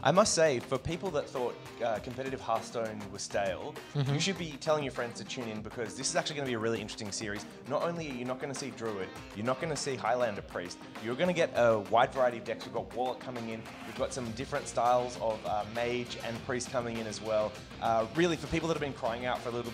I must say, for people that thought competitive Hearthstone was stale, you should be telling your friends to tune in because this is actually going to be a really interesting series. Not only are you not going to see Druid, you're not going to see Highlander Priest, you're going to get a wide variety of decks. We've got Warlock coming in, we've got some different styles of Mage and Priest coming in as well. Really, for people that have been crying out for a little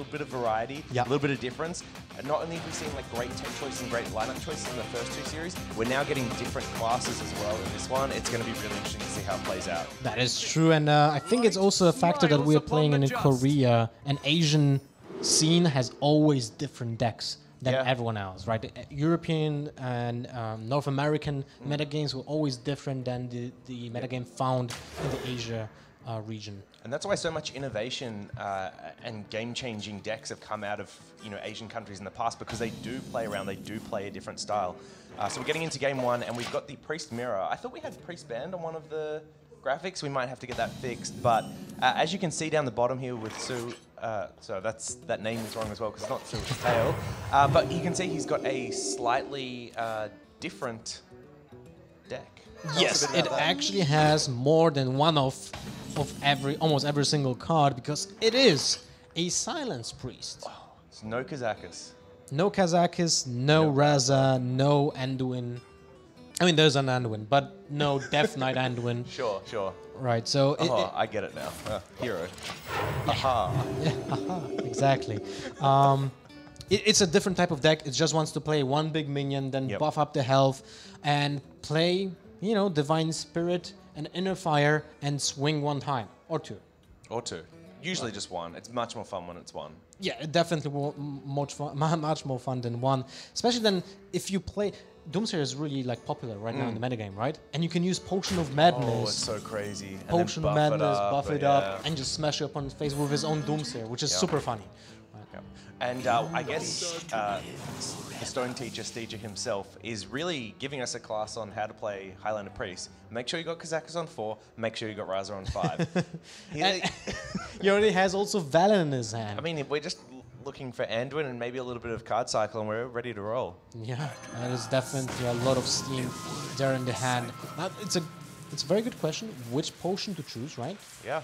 bit of variety, a little bit of difference. And not only have we seen like great tech choices and great lineup choices in the first two series, we're now getting different classes as well in this one. It's going to be really interesting to see how it plays out. That is true, and I think it's also a factor that we're playing in Korea. An Asian scene has always different decks than everyone else, right? The European and North American metagames were always different than the metagame found in the Asia region. And that's why so much innovation and game-changing decks have come out of Asian countries in the past, because they do play around, they do play a different style. So we're getting into game one, and we've got the Priest Mirror. I thought we had Priest banned on one of the graphics. We might have to get that fixed. But as you can see down the bottom here with Su, so that name is wrong as well because it's not Su, it's Tail. But you can see he's got a slightly different deck. Yes, it actually has more than one of almost every single card, because it is a Silence Priest. Oh, it's no Kazakus. No Kazakus, no Raza, no Anduin. I mean, there's an Anduin, but no Death Knight Anduin. Sure. Right, so... I get it now. Hero. Aha. Yeah, aha, exactly. It's a different type of deck. It just wants to play one big minion, then buff up the health, and play, Divine Spirit and Inner Fire and swing one time, or two. Usually just one. It's much more fun when it's one. Yeah, definitely much more fun than one. Especially then if you play... Doomsayer is really popular right now in the metagame, right? And you can use Potion of Madness. Oh, it's so crazy. Potion of Madness, buff it up, and just smash it up on his face with his own Doomsayer, which is super funny. And I guess the Stone teacher, Steacher himself, is really giving us a class on how to play Highlander Priest. Make sure you got Kazakus on 4, make sure you got Raza on 5. He already has also Valen in his hand. I mean, we're just looking for Anduin and maybe a little bit of card cycle, and we're ready to roll. Yeah, that is definitely a lot of steam there in the hand. Now, it's a very good question, which potion to choose, right? Yeah.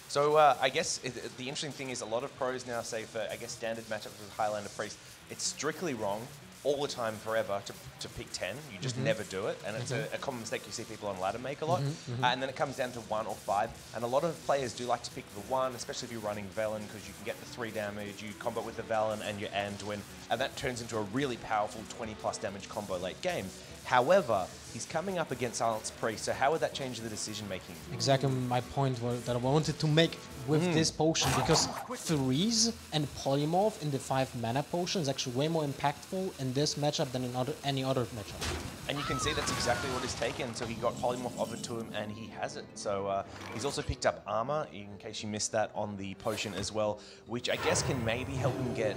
So I guess the interesting thing is a lot of pros now say for, standard matchups with Highlander Priest, it's strictly wrong all the time forever to pick 10. You just never do it. And it's a common mistake you see people on ladder make a lot. And then it comes down to 1 or 5. And a lot of players do like to pick the 1, especially if you're running Velen, because you can get the 3 damage, you combo with the Velen and your Anduin, and that turns into a really powerful 20+ damage combo late game. However, he's coming up against Silence Priest, so how would that change the decision making? Exactly my point that I wanted to make with this potion, because Freeze and Polymorph in the 5 mana potion is actually way more impactful in this matchup than in any other matchup. And you can see that's exactly what he's taken. So he got Polymorph offered to him and he has it. So he's also picked up Armor, in case you missed that on the potion as well, which I guess can maybe help him get,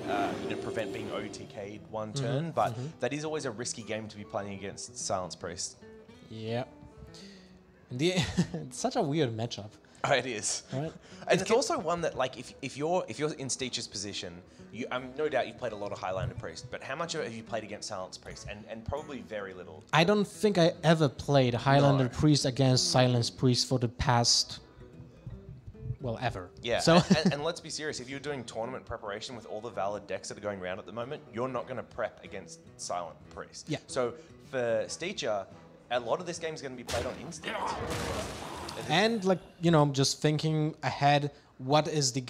prevent being OTK'd one turn, but that is always a risky game to be playing against Silence Priest. Yeah. It's such a weird matchup. Oh, it is. Right? And it's also one that, if you're in Steacher's position, no doubt you've played a lot of Highlander Priest, but how much have you played against Silence Priest? And probably very little. I don't think I ever played Highlander Priest against Silence Priest for the past... well, ever. Yeah, so and let's be serious, if you're doing tournament preparation with all the valid decks that are going around at the moment, you're not going to prep against Silent Priest. Yeah. So for Steacher, a lot of this game is going to be played on instinct. And just thinking ahead, what is the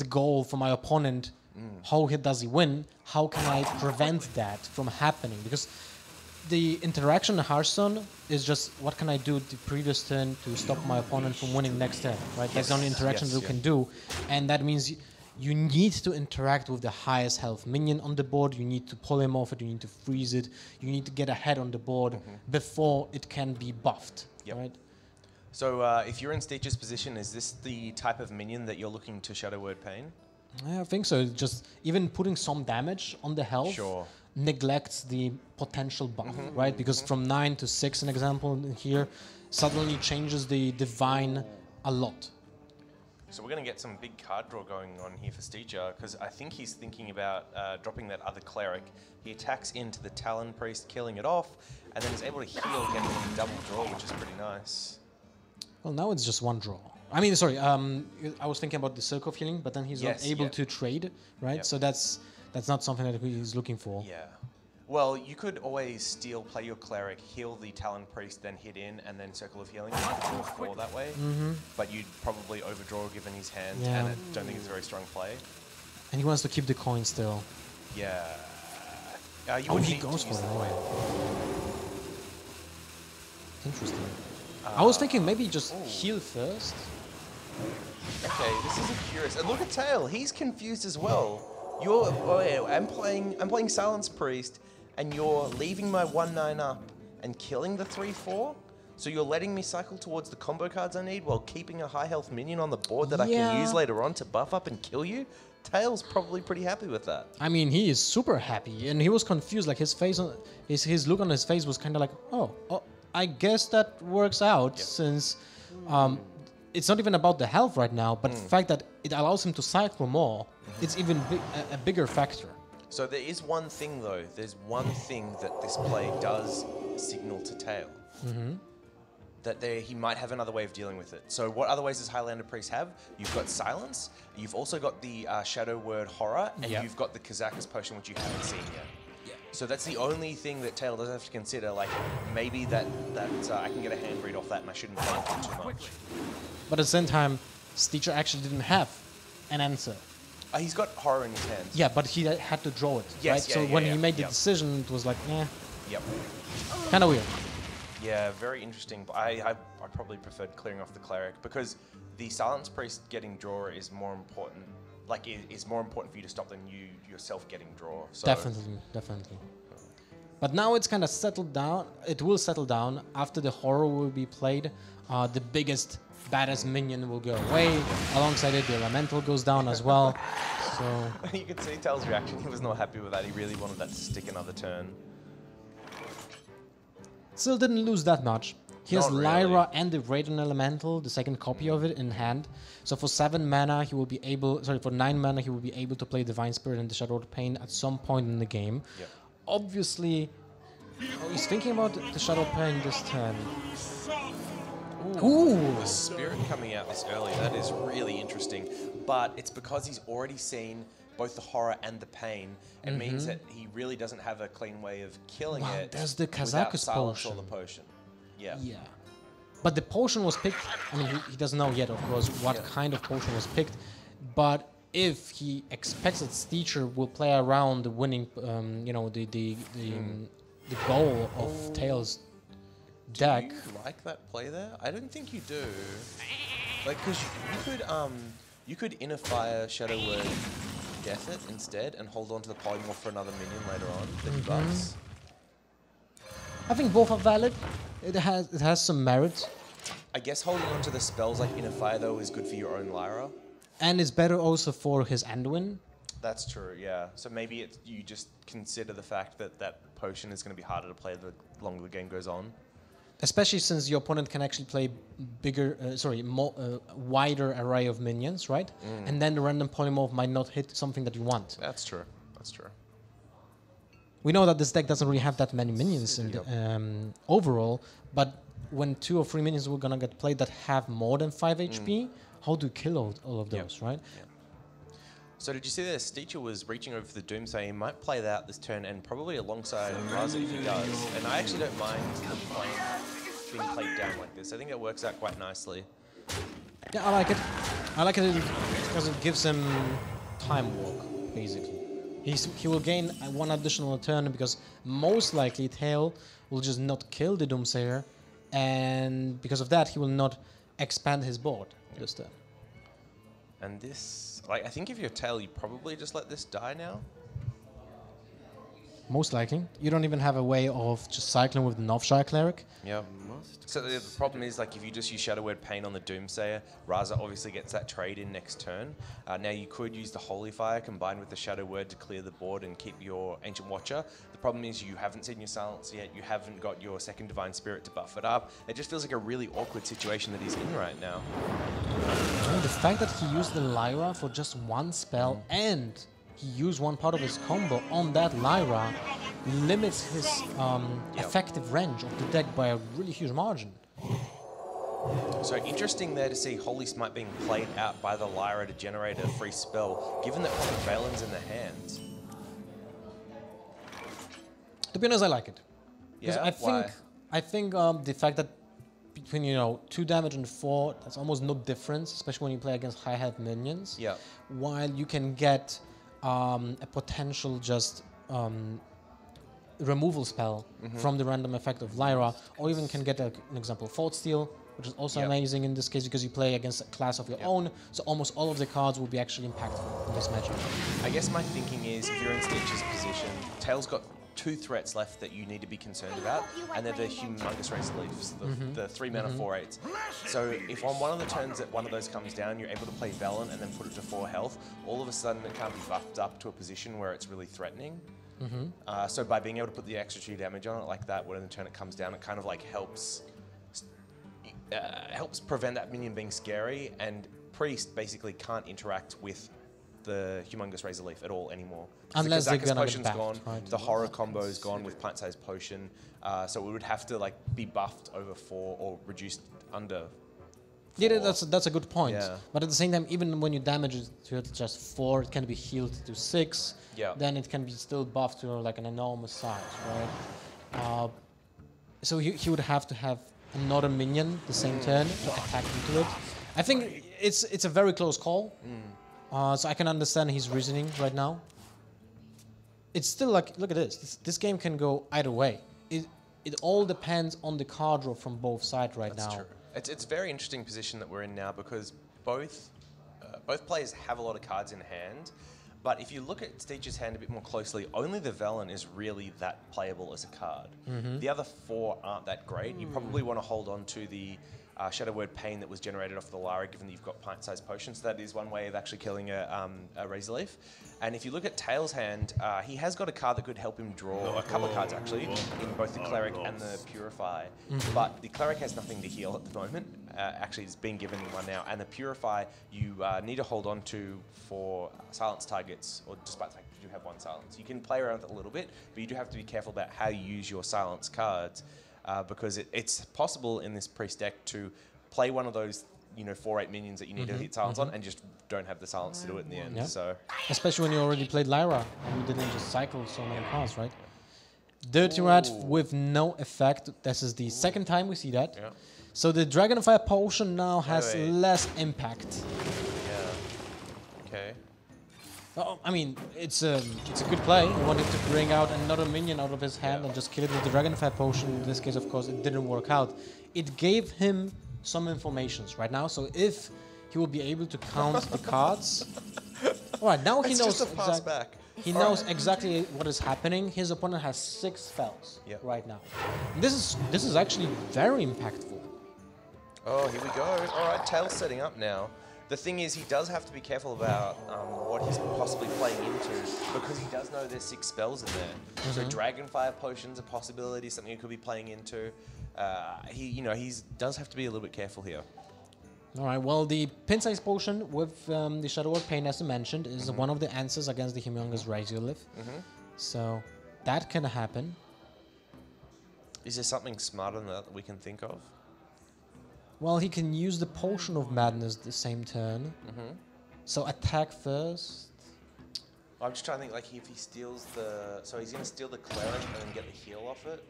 goal for my opponent? How does he win? How can I prevent that from happening? Because the interaction in Hearthstone is just, what can I do the previous turn to stop my opponent from winning next turn, right? That's the only interaction you can do. And that means you need to interact with the highest health minion on the board. You need to pull him off it. You need to freeze it. You need to get ahead on the board before it can be buffed, right? So if you're in Steacher's position, is this the type of minion that you're looking to Shadow Word Pain? I think so. Just even putting some damage on the health neglects the potential buff, right? Because from 9 to 6, an example here, suddenly changes the Divine a lot. So we're going to get some big card draw going on here for Steacher, because I think he's thinking about dropping that other Cleric. He attacks into the Talon Priest, killing it off, and then is able to heal, getting a double draw, which is pretty nice. Well, now it's just one draw. I mean, sorry, I was thinking about the circle of healing, but then he's not able to trade, right? Yep. So that's not something that he's looking for. Yeah. Well, you could always steal, play your cleric, heal the Talon Priest, then hit in, and then circle of healing. You could draw 4 that way, but you'd probably overdraw given his hand, and I don't think it's a very strong play. And he wants to keep the coin still. Yeah. He goes for it. Interesting. I was thinking maybe just heal first. Okay, this is curious. And look at Tail. He's confused as well. I'm playing Silence Priest, and you're leaving my 1/9 up and killing the 3/4. So you're letting me cycle towards the combo cards I need while keeping a high health minion on the board that I can use later on to buff up and kill you. Tail's probably pretty happy with that. I mean, he is super happy, and he was confused. Like his face, his look on his face was kind of like, oh, I guess that works out since it's not even about the health right now, but the fact that it allows him to cycle more, it's even a bigger factor. So there is one thing though. There's one thing that this play does signal to Tail. That he might have another way of dealing with it. So what other ways does Highlander Priest have? You've got Silence, you've also got the Shadow Word Horror, and you've got the Kazakus Potion, which you haven't seen yet. So that's the only thing that Tail doesn't have to consider. Like, maybe that I can get a hand read off that and I shouldn't play it too much. But at the same time, Steacher actually didn't have an answer. He's got Horror in his hands. Yeah, but he had to draw it, right? So when he made the decision, it was like, kind of weird. Yeah, very interesting. But I probably preferred clearing off the Cleric because the Silence Priest getting draw is more important. Like, is more important for you to stop than you yourself getting draw. So. Definitely. But now it's kind of settled down. It will settle down after the Horror will be played. The biggest, baddest minion will go away. Alongside it, the Elemental goes down as well. So you could see Tail's reaction. He was not happy with that. He really wanted that to stick another turn. Still didn't lose that much. He has Lyra and the Raiden Elemental, the second copy of it, in hand. So for 7 mana, he will be able... Sorry, for 9 mana, he will be able to play Divine Spirit and the Shadow of Pain at some point in the game. Yep. Obviously, he's thinking about the Shadow of Pain this turn. Ooh! The Spirit coming out this early, that is really interesting. But it's because he's already seen both the Horror and the Pain. It means that he really doesn't have a clean way of killing it. There's the without Kazakus Silence potion. or the potion. Yeah. But the potion was picked. I mean, he doesn't know yet, of course, what kind of potion was picked. But if he expects that Steacher will play around the winning, the goal of Tails' deck. Do you like that play there? I don't think you do. Like, because you could Inner Fire Shadow Word Death it instead and hold on to the Polymorph for another minion later on that he buffs. I think both are valid. It has some merit. I guess holding on to the spells like Inner Fire, though, is good for your own Lyra. And it's better also for his Anduin. That's true, yeah. So maybe you just consider the fact that that potion is going to be harder to play the longer the game goes on. Especially since your opponent can actually play wider array of minions, right? And then the random polymorph might not hit something that you want. That's true. That's true. We know that this deck doesn't really have that many minions overall, but when 2 or 3 minions were gonna get played that have more than 5 HP, how do you kill all of those, right? Yeah. So did you see that Steacher was reaching over for the Doomsayer? He might play that out this turn and probably alongside Raza if he does. And I actually don't mind the plane being played down like this. I think it works out quite nicely. Yeah, I like it. I like it because it gives him time walk, basically. He will gain 1 additional turn because most likely Tail will just not kill the Doomsayer, and because of that he will not expand his board this turn. And this, like, I think if you're Tail, you probably just let this die now. Most likely. You don't even have a way of just cycling with the Novshire Cleric. Yeah. So the problem is, like, if you just use Shadow Word Pain on the Doomsayer, Raza obviously gets that trade in next turn. Now you could use the Holy Fire combined with the Shadow Word to clear the board and keep your Ancient Watcher. The problem is you haven't seen your Silence yet, you haven't got your second Divine Spirit to buff it up. It just feels like a really awkward situation that he's in right now. And the fact that he used the Lyra for just 1 spell and he used 1 part of his combo on that Lyra limits his effective range of the deck by a really huge margin. So interesting there to see Holy Smite being played out by the Lyra to generate a free spell, given that one of Valen's in the hands. To be honest, I like it. Yeah, I think the fact that between 2 damage and 4, there's almost no difference, especially when you play against high health minions. Yeah. While you can get a potential just removal spell from the random effect of Lyra, or even can get an example Thought Steal, which is also amazing in this case because you play against a class of your own, so almost all of the cards will be actually impactful in this matchup. I guess my thinking is, if you're in Steacher's position, Tail's got 2 threats left that you need to be concerned about, and they're the Humongous Razorleafs, the 3 mana 4/8s. So if on one of the turns that one of those comes down, you're able to play Valen and then put it to 4 health, all of a sudden it can't be buffed up to a position where it's really threatening. So by being able to put the extra 2 damage on it like that, when the turn it comes down, it kind of like helps prevent that minion being scary, and Priest basically can't interact with the Humongous Razorleaf at all anymore. Unless the potion's gone, right. The horror combo's gone with pint-sized potion, so it would have to like be buffed over 4 or reduced under 4. Yeah, that's a good point. Yeah. But at the same time, even when you damage it to just 4, it can be healed to 6. Yeah. Then it can be still buffed to like an enormous size, right? So he would have to have another minion the same turn to attack into it. I think it's a very close call. So I can understand his reasoning right now. It's still like, look at this. This game can go either way. It all depends on the card draw from both sides right now. That's true. It's a very interesting position that we're in now because both players have a lot of cards in hand. But if you look at Steacher's hand a bit more closely, only the Velen is really that playable as a card. The other 4 aren't that great. You probably want to hold on to the Shadow Word Pain that was generated off the Lyra, given that you've got pint-sized potions. That is one way of actually killing a Razorleaf. And if you look at Tail's hand, he has got a card that could help him draw, a couple of cards actually, in both the Cleric and the Purify. But the Cleric has nothing to heal at the moment. Actually, it's been given one now. And the Purify, you need to hold on to for silence targets, or despite the fact that you have 1 silence. You can play around with it a little bit, but you do have to be careful about how you use your silence cards. Because it's possible in this Priest deck to play one of those, 4/8 minions that you need to hit silence on, and just don't have the silence to do it in the end. So, especially when you already played Lyra and you didn't just cycle so many cards, right? Dirty Rat with no effect. This is the second time we see that. Yeah. So the Dragonfire Potion now has less impact. Yeah. Okay. Oh, I mean, it's a good play. He wanted to bring out another minion out of his hand and just kill it with the Dragonfire Potion. In this case, of course, it didn't work out. It gave him some informations right now. So if he will be able to count the cards. All right, now he knows he knows exactly what is happening. His opponent has 6 spells right now. And this is actually very impactful. Oh, here we go. All right, Tail's setting up now. The thing is, he does have to be careful about what he's possibly playing into, because he does know there's 6 spells in there. So Dragonfire Potion's a possibility, something he could be playing into. He does have to be a little bit careful here. All right. Well, the Pin-Size Potion with the Shadow Word Pain, as I mentioned, is one of the answers against the Humongous Razorleaf. So that can happen. Is there something smarter than that we can think of? Well, he can use the Potion of Madness the same turn. So attack first. I'm just trying to think, like, if he steals the... So he's going to steal the Cleric and then get the heal off it?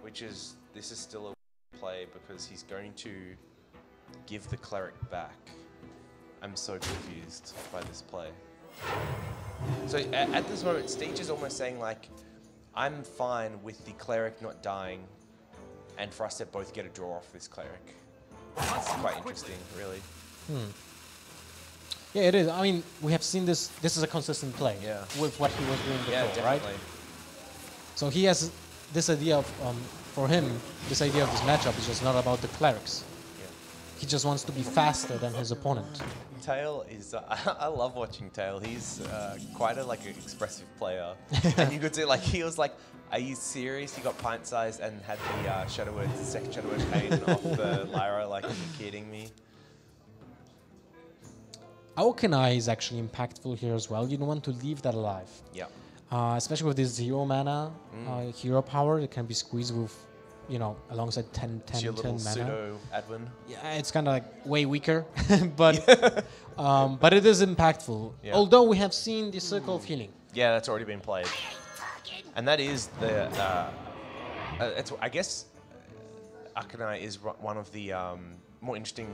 Which is... This is still a play because he's going to give the Cleric back. I'm so confused by this play. So at this moment, Steacher is almost saying, like, I'm fine with the Cleric not dying and for us to both get a draw off this Cleric. It's quite interesting, really. Yeah, it is. I mean, we have seen this. This is a consistent play with what he was doing before, right? So he has this idea of, for him, this idea of this matchup is just not about the Clerics. He just wants to be faster than his opponent. Tail is, I love watching Tail. He's quite an expressive player. And you could see, like, he was like, are you serious? He got pint-sized and had the second Shadow Word Pain off the Lyra, like, are you kidding me? Aokenai is actually impactful here as well. You don't want to leave that alive. Yeah. Especially with this 0 mana hero power, it can be squeezed with, you know, alongside 10 little mana. pseudo Advin. Yeah, it's kind of like way weaker, but it is impactful. Yeah. Although we have seen the Circle of Healing. Yeah, that's already been played. And that is the, I guess, Akanai is one of the more interesting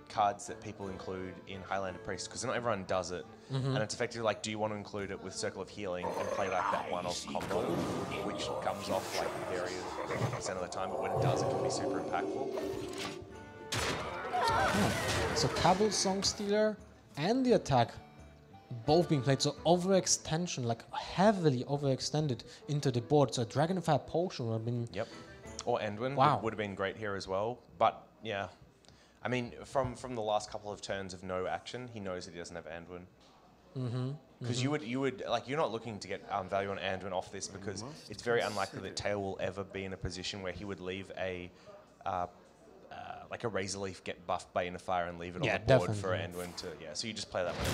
cards that people include in Highlander Priest, because not everyone does it. And it's effectively like, do you want to include it with Circle of Healing and play like that one-off combo, which comes off like very % of the time, but when it does, it can be super impactful. So Cabal Song Stealer and the attack both being played, so overextension, like heavily overextended into the board. So Dragonfire Potion would have been... Yep. Or Anduin would have been great here as well. But yeah, I mean, from the last couple of turns of no action, he knows that he doesn't have Anduin. Because you would like, you're not looking to get value on Anduin off this, because it's very unlikely that Tail will ever be in a position where he would leave a like a Razor Leaf get buffed by Inner Fire and leave it on the board for Anduin to so you just play that one.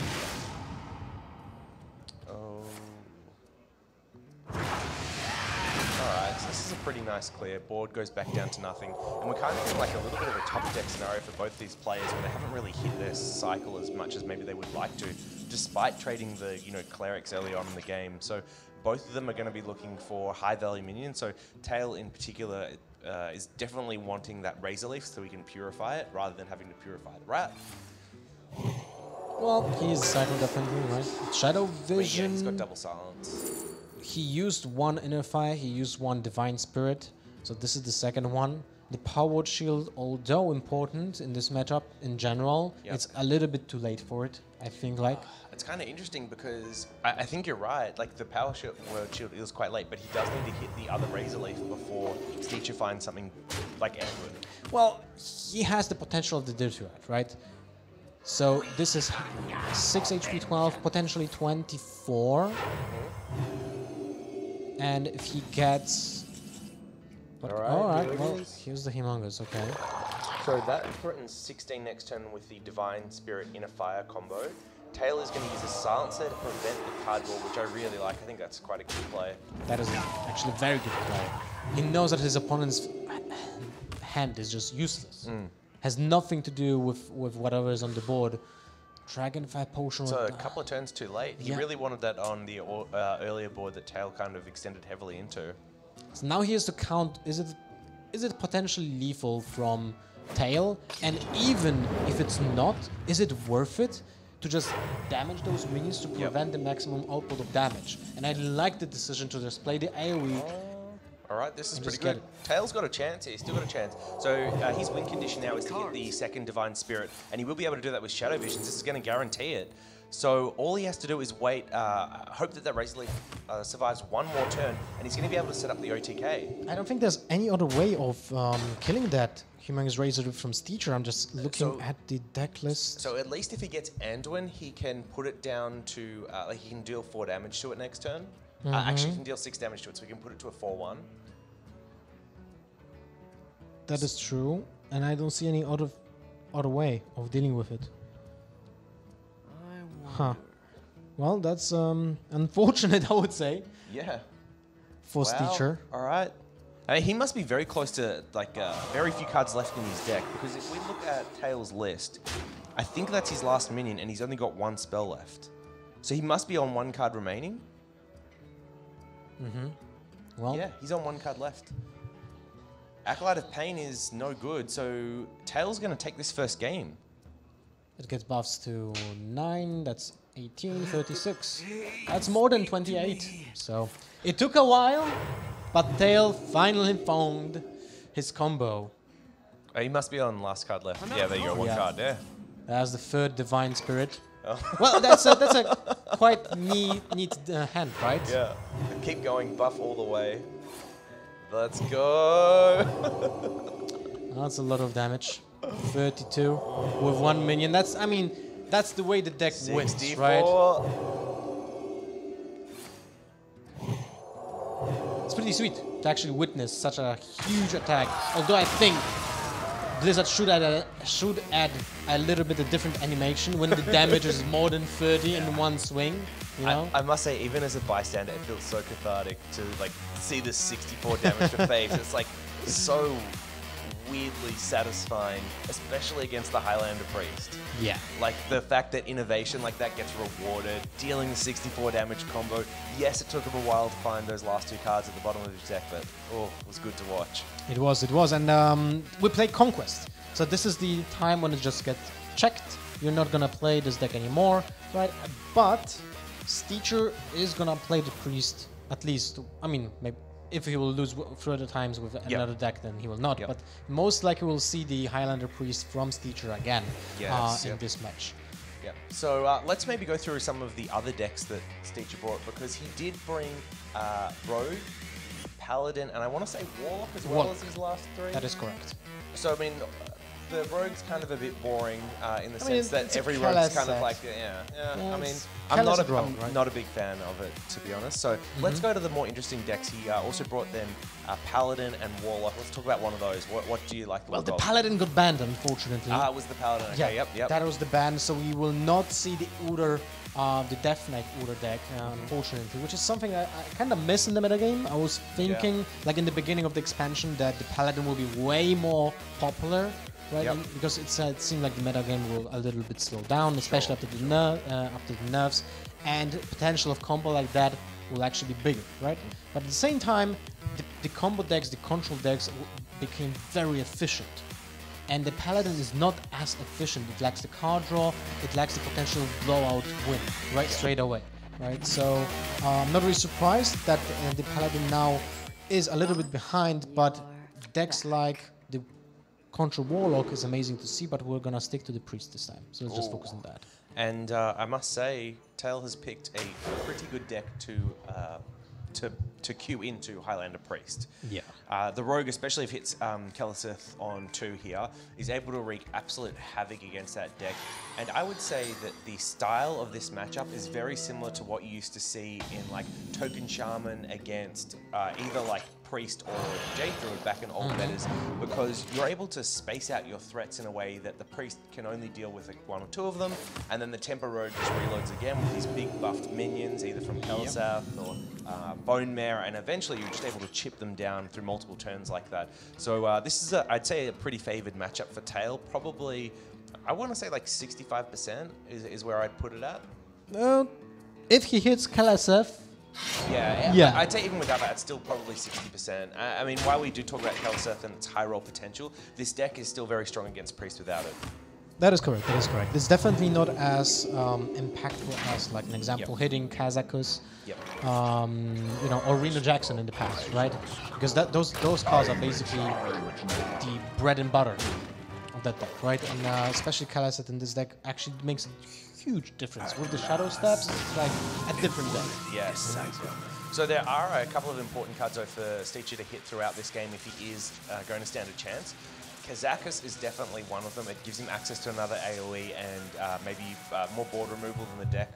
Alright, so this is a pretty nice clear. Board goes back down to nothing. And we're kind of in like a little bit of a top deck scenario for both these players, where they haven't really hit their cycle as much as maybe they would like to, despite trading the, you know, clerics early on in the game. So both of them are going to be looking for high value minions. So Tail in particular is definitely wanting that Razor Leaf so he can purify it rather than having to purify the Rat. Well, he's cycled definitely, right? Shadow Vision. Yeah, he's got double silence. He used one Inner Fire, he used one Divine Spirit, so this is the second one. The Powered Shield, although important in this matchup in general, it's a little bit too late for it, I think. Like, it's kind of interesting because I think you're right. Like, the Power Shield is quite late, but he does need to hit the other Razor Leaf before Steacher finds something like Edward. Well, he has the potential of the Dirty Rat, right? So this is 6 HP 12, potentially 24. And if he gets... Alright, well, here's the Humongous, okay. So that threatens 16 next turn with the Divine Spirit Inner Fire combo. Tail is going to use a Silencer to prevent the card draw, which I really like. I think that's quite a good play. That is actually a very good play. He knows that his opponent's hand is just useless. Has nothing to do with whatever is on the board. Dragonfire Potion. So a couple of turns too late. He really wanted that on the earlier board that Tail kind of extended heavily into. So now he has to count, is it potentially lethal from Tail? And even if it's not, is it worth it to just damage those minions to prevent the maximum output of damage? And I like the decision to just play the AoE. Alright, this is pretty good. Tail's got a chance here, he's still got a chance. So his win condition now is to hit the second Divine Spirit, and he will be able to do that with Shadow Visions. This is going to guarantee it. So all he has to do is wait, hope that that Razor Leaf survives one more turn, and he's going to be able to set up the OTK. I don't think there's any other way of killing that Humongous Razor Leaf from Steacher. I'm just looking at the deck list. So at least if he gets Anduin, he can put it down to, like he can deal 4 damage to it next turn. Actually, he can deal 6 damage to it, so we can put it to a 4-1. That is true, and I don't see any other way of dealing with it. Huh. Well, that's unfortunate, I would say. Yeah. For Steacher. All right. He must be very close to, like, very few cards left in his deck, because if we look at Tail's list, I think that's his last minion, and he's only got 1 spell left. So he must be on 1 card remaining. Well, yeah, he's on 1 card left. Acolyte of Pain is no good, so Tail's going to take this first game. It gets buffs to 9, that's 18, 36. That's more than 28. So it took a while, but Tail finally found his combo. He must be on last card left. Yeah, there you go, 1 card there. That's the 3rd Divine Spirit. Well, that's a quite neat hand, right? Yeah. Keep going, buff all the way. Let's go. That's a lot of damage. 32 with 1 minion. That's, I mean, that's the way the deck wins, right? It's pretty sweet to actually witness such a huge attack. Although I think Blizzard should add a little bit of different animation when the damage is more than 30 in one swing. You know? I must say, even as a bystander, it feels so cathartic to like see this 64 damage to face. It's like so weirdly satisfying, especially against the Highlander Priest. Yeah. Like the fact that innovation like that gets rewarded, dealing the 64 damage combo. Yes, it took him a while to find those last two cards at the bottom of his deck, but oh, it was good to watch. It was, and we played Conquest. So this is the time when it just gets checked. You're not gonna play this deck anymore, right? But Steacher is gonna play the Priest at least. I mean, maybe if he will lose further times with another deck, then he will not. But most likely we'll see the Highlander Priest from Steacher again in this match. Yeah. So let's maybe go through some of the other decks that Steacher brought, because he did bring Rogue, Paladin, and I want to say Warlock as well as his last three. That is correct. So I mean, the Rogue's kind of a bit boring in the sense that every Rogue's kind of like, I mean, I'm not a big fan of it, to be honest. So let's go to the more interesting decks. He also brought them Paladin and Warlock. Let's talk about one of those. What do you like? Well, the Paladin got banned, unfortunately. It was the Paladin. Okay, yep. That was the ban, so we will not see the Uder, the Death Knight Uder deck, unfortunately, which is something I kind of miss in the metagame. I was thinking, like in the beginning of the expansion, that the Paladin will be way more popular. Right, because it seemed like the metagame will a little bit slow down, especially after the nerfs, and potential of combo like that will actually be bigger, right? But at the same time, the combo decks, the control decks became very efficient, and the Paladin is not as efficient. It lacks the card draw, it lacks the potential blowout win, right, straight away, right? So I'm not really surprised that the Paladin now is a little bit behind, but decks like the Contra Warlock is amazing to see, but we're gonna stick to the Priest this time. So let's just focus on that. And I must say, Tail has picked a pretty good deck to queue into Highlander Priest. Yeah. The Rogue, especially if it hits Keleseth on 2 here, is able to wreak absolute havoc against that deck. And I would say that the style of this matchup is very similar to what you used to see in like Token Shaman against either like Priest or Jade Druid back in old metas, because you're able to space out your threats in a way that the Priest can only deal with like 1 or 2 of them, and then the Tempo Rogue just reloads again with these big buffed minions, either from Keleseth or Bone Mare, and eventually you're just able to chip them down through multiple turns like that. So this is, I'd say, a pretty favored matchup for Tail. Probably, I want to say like 65% is where I'd put it at. If he hits Keleseth, yeah. I'd say even without that, it's still probably 60%. I mean, while we do talk about Keleseth and its high roll potential, this deck is still very strong against Priest without it. That is correct. That is correct. It's definitely not as impactful as, like, an example, hitting Kazakus, you know, or Reno Jackson in the past, right? Because those cards are basically the bread and butter of that deck, right? And especially Keleseth in this deck actually makes a huge difference. With the Shadow Steps, it's like a different deck. Yes, exactly. So there are a couple of important cards though for Steacher to hit throughout this game if he is going to stand a chance. Kazakus is definitely one of them. It gives him access to another AoE and maybe more board removal than the deck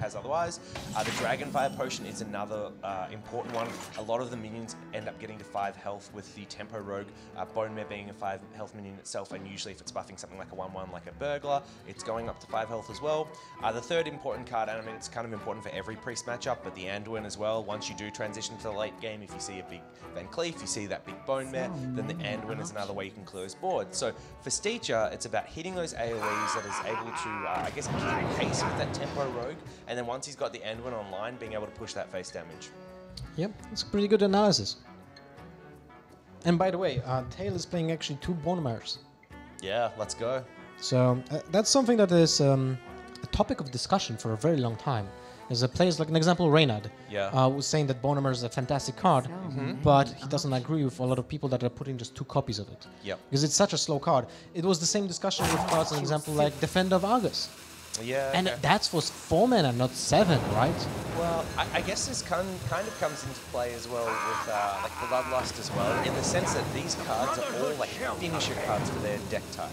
has otherwise. The Dragonfire Potion is another important one. A lot of the minions end up getting to 5 health with the Tempo Rogue, Bone Mare being a 5 health minion itself, and usually if it's buffing something like a 1/1 like a Burglar, it's going up to 5 health as well. The third important card, and I mean it's kind of important for every Priest matchup, but the Anduin as well. Once you do transition to the late game, if you see a big Van Cleef, you see that big Bone Mare, then the Anduin is another way you can close board. So for Steacher, it's about hitting those AoEs that is able to, I guess, keep pace with that Tempo Rogue, and then once he's got the Anduin online, being able to push that face damage. Yep, it's pretty good analysis. And by the way, Tail is playing actually 2 Bone Mares. Yeah, let's go. So that's something that is a topic of discussion for a very long time. There's a player like an example, Reynard, was saying that Bone Mare is a fantastic card, but he doesn't agree with a lot of people that are putting just 2 copies of it. Because it's such a slow card. It was the same discussion with cards, an example like Defender of Argus. And that's for 4 mana, not 7, right? Well, I guess this kind of comes into play as well with like Bloodlust as well, in the sense that these cards are all like finisher cards for their deck type.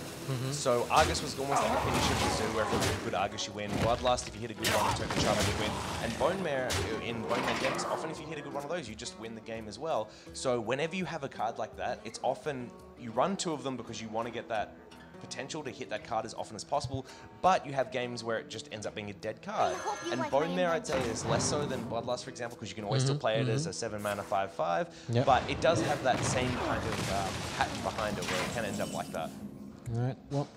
So Argus was almost like a finisher for Zoo, where if you hit a good Argus you win. Bloodlust, if you hit a good one, Token Shaman you win. And Bone Mare, in Bone Mare decks, often if you hit a good one of those, you just win the game as well. So whenever you have a card like that, it's often you run 2 of them because you want to get that potential to hit that card as often as possible, but you have games where it just ends up being a dead card. And Bone Mare, I'd say, is less so than Bloodlust, for example, because you can always still play it as a 7 mana 5/5, but it does have that same kind of pattern behind it where it can end up like that. All right, well,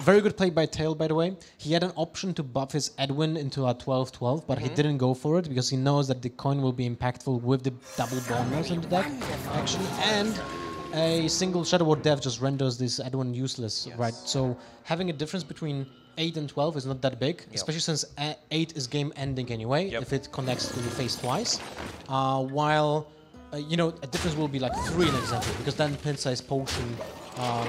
very good play by Tail, by the way. He had an option to buff his Edwin into a 12/12, but he didn't go for it because he knows that the coin will be impactful with the double Bone Mares in the deck, actually, and a single Shadow Ward Death just renders this Edwin useless, right? So having a difference between 8 and 12 is not that big, especially since 8 is game ending anyway, if it connects to the face twice. While, you know, a difference will be like 3 in example, because then Pin Size Potion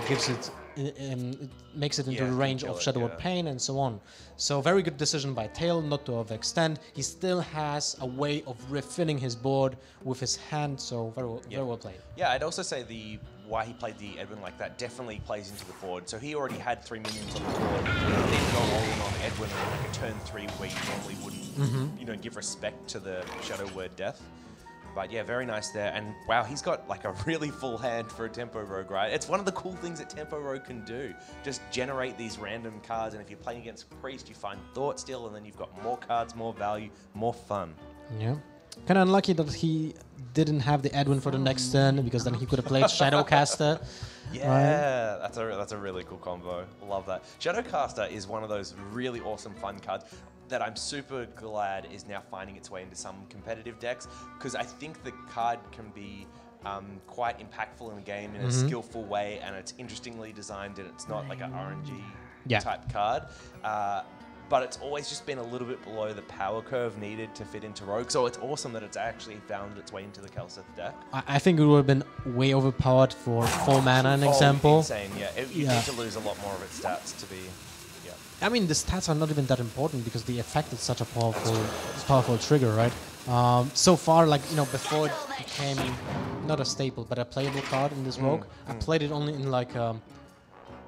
gives it, it makes it into the range of Shadow Ward Pain and so on. So very good decision by Tail not to overextend. He still has a way of refilling his board with his hand, so very well played. Yeah, I'd also say why he played the Edwin like that definitely plays into the board. So he already had 3 minions on the board, then go all in on Edwin on like a turn 3 where you normally wouldn't, you know, give respect to the Shadow Word Death. But yeah, very nice there. And wow, he's got like a really full hand for a Tempo Rogue, right? It's one of the cool things that Tempo Rogue can do. Just generate these random cards, and if you're playing against Priest, you find Thought Steal, and then you've got more cards, more value, more fun. Yeah. Kind of unlucky that he didn't have the Edwin for the next turn, because then he could have played Shadowcaster. Yeah, that's a really cool combo. Love that. Shadowcaster is one of those really awesome fun cards that I'm super glad is now finding its way into some competitive decks, because I think the card can be quite impactful in the game in a skillful way, and it's interestingly designed, and it's not like an RNG type card. But it's always just been a little bit below the power curve needed to fit into Rogue, so it's awesome that it's actually found its way into the Kelseth deck. I think it would have been way overpowered for 4 mana, an example. Insane, yeah. You need to lose a lot more of its stats to be... I mean, the stats are not even that important because the effect is such a powerful trigger, right? So far, like, you know, before it became not a staple, but a playable card in this Rogue, I played it only in like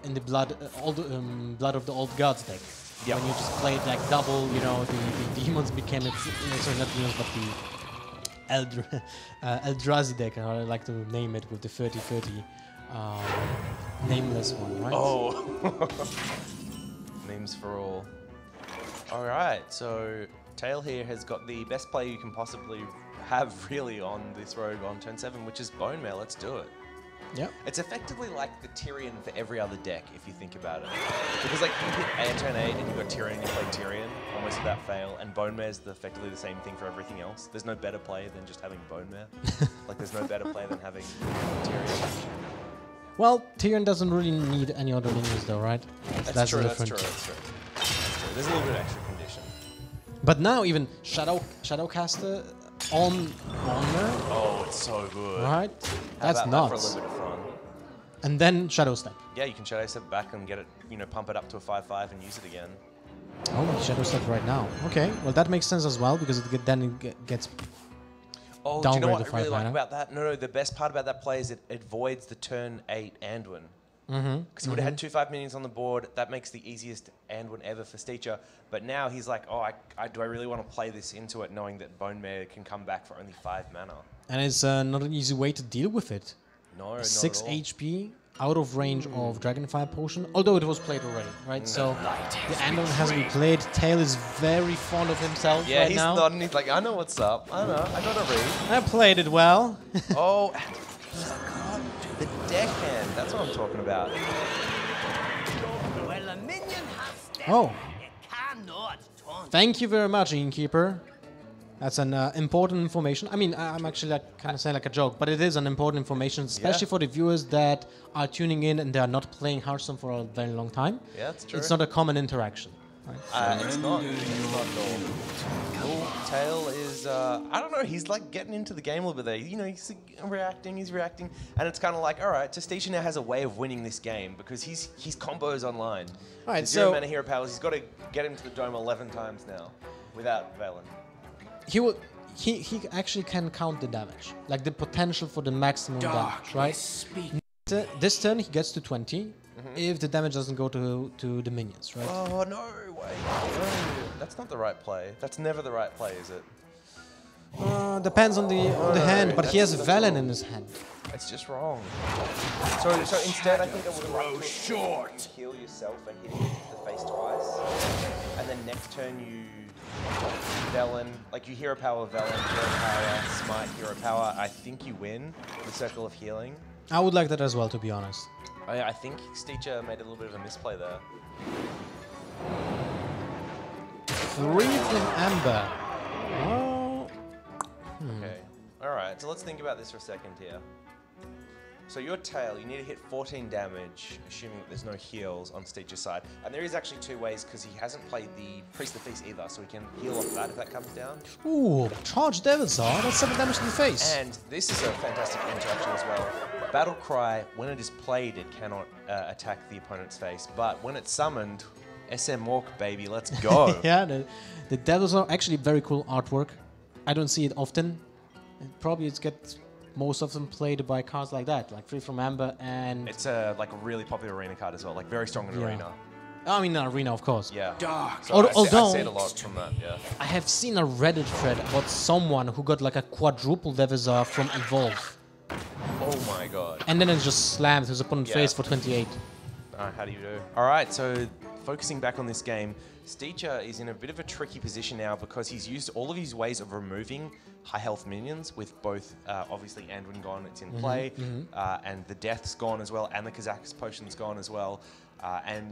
in the Blood of the Old Gods deck. When you just played like double, you know, the demons became sorry, not demons, but the Eldrazi deck, I like to name it with the 30/30 nameless one, right? Oh. Memes for all. Alright, so Tail here has got the best play you can possibly have really on this Rogue on turn 7, which is Bone Mare. Let's do it. Yeah. It's effectively like the Tyrion for every other deck, if you think about it. Because like you hit turn 8 and you've got Tyrion, you play Tyrion almost without fail, and Bone Mare's effectively the same thing for everything else. There's no better play than just having Bone Mare. Like there's no better play than having Tyrion. Well, Tyrion doesn't really need any other minions though, right? That's true, that's true. There's a little bit of extra condition. But now even Shadowcaster on Honor. Oh, it's so good. Right? That's nuts. That for a little bit of fun. And then Shadow Step. Yeah, you can Shadow Step back and get it, you know, pump it up to a 5/5 and use it again. Oh, Shadow Step right now. Okay, well that makes sense as well because then it gets Oh, do you know what I really like about that? No, the best part about that play is it voids the turn 8 Anduin. Because he would have had 2/5 minions on the board. That makes the easiest Anduin ever for Steacher. But now he's like, oh, do I really want to play this into it, knowing that Bone Mare can come back for only 5 mana? And it's not an easy way to deal with it. No, 6 not at all. HP, out of range of Dragonfire Potion, although it was played already, right? So the Anduin has been played. Tail is very fond of himself right he's now. nodding. He's like, I know what's up. I know. I got to read. I played it well. Oh, God, the deckhand. That's what I'm talking about. Well, a minion has stepped. Oh. It cannot taunt. Thank you very much, Innkeeper. That's an important information. I mean, I'm actually like kind of saying like a joke, but it is an important information, especially for the viewers that are tuning in and they are not playing Hearthstone for a very long time. Yeah, that's true. It's not a common interaction. Right? It's not. It's not at all. Cool. Tail is, I don't know, he's like getting into the game a little bit there. You know, he's reacting, and it's kind of like, all right, Steacher now has a way of winning this game because he's combos online. All right, so 0 mana hero powers, he's got to get into the dome 11 times now without Valen. He actually can count the damage, like the potential for the maximum damage, right? This turn he gets to 20 if the damage doesn't go to the minions, right? Oh no way! No, that's not the right play. That's never the right play, is it? Depends on the hand, but he has that's Velen wrong. in his hand. It's just wrong. So instead, I think I would like to short. Heal yourself and hit him in the face twice, and then next turn you Velen, like you hero power Velen, hero power, smite, hero power. I think you win the circle of healing. I would like that as well, to be honest. I think Steacher made a little bit of a misplay there. 3 from Amber. Well, Okay. Alright, so let's think about this for a second here. So your tail, you need to hit 14 damage, assuming that there's no heals on Steacher's side. And there is actually 2 ways, because he hasn't played the Priest of the Feast either, so he can heal off that if that comes down. ooh, charge Devil's Art. That's 7 damage to the face. And this is a fantastic interaction as well. Battle Cry, when it is played, it cannot attack the opponent's face. But when it's summoned, SM Walk, baby, let's go. Yeah, the Devil's Art, actually very cool artwork. I don't see it often. Probably it's gets most of them played by cards like that, like 3 from Amber and... It's a really popular arena card as well, like very strong in Yeah. arena. I mean, Arena, of course. Yeah. Dark. So Although- I see it a lot from that, yeah. I have seen a Reddit thread about someone who got like a quadruple Devil's Art from Evolve. Oh my god. And then it just slammed his opponent's Yeah. face for 28. How do you do? Alright, so focusing back on this game, Steacher is in a bit of a tricky position now because he's used all of his ways of removing high health minions with both, obviously, Anduin gone, it's in play, and the Death's gone as well, and the Kazakus Potion's gone as well, and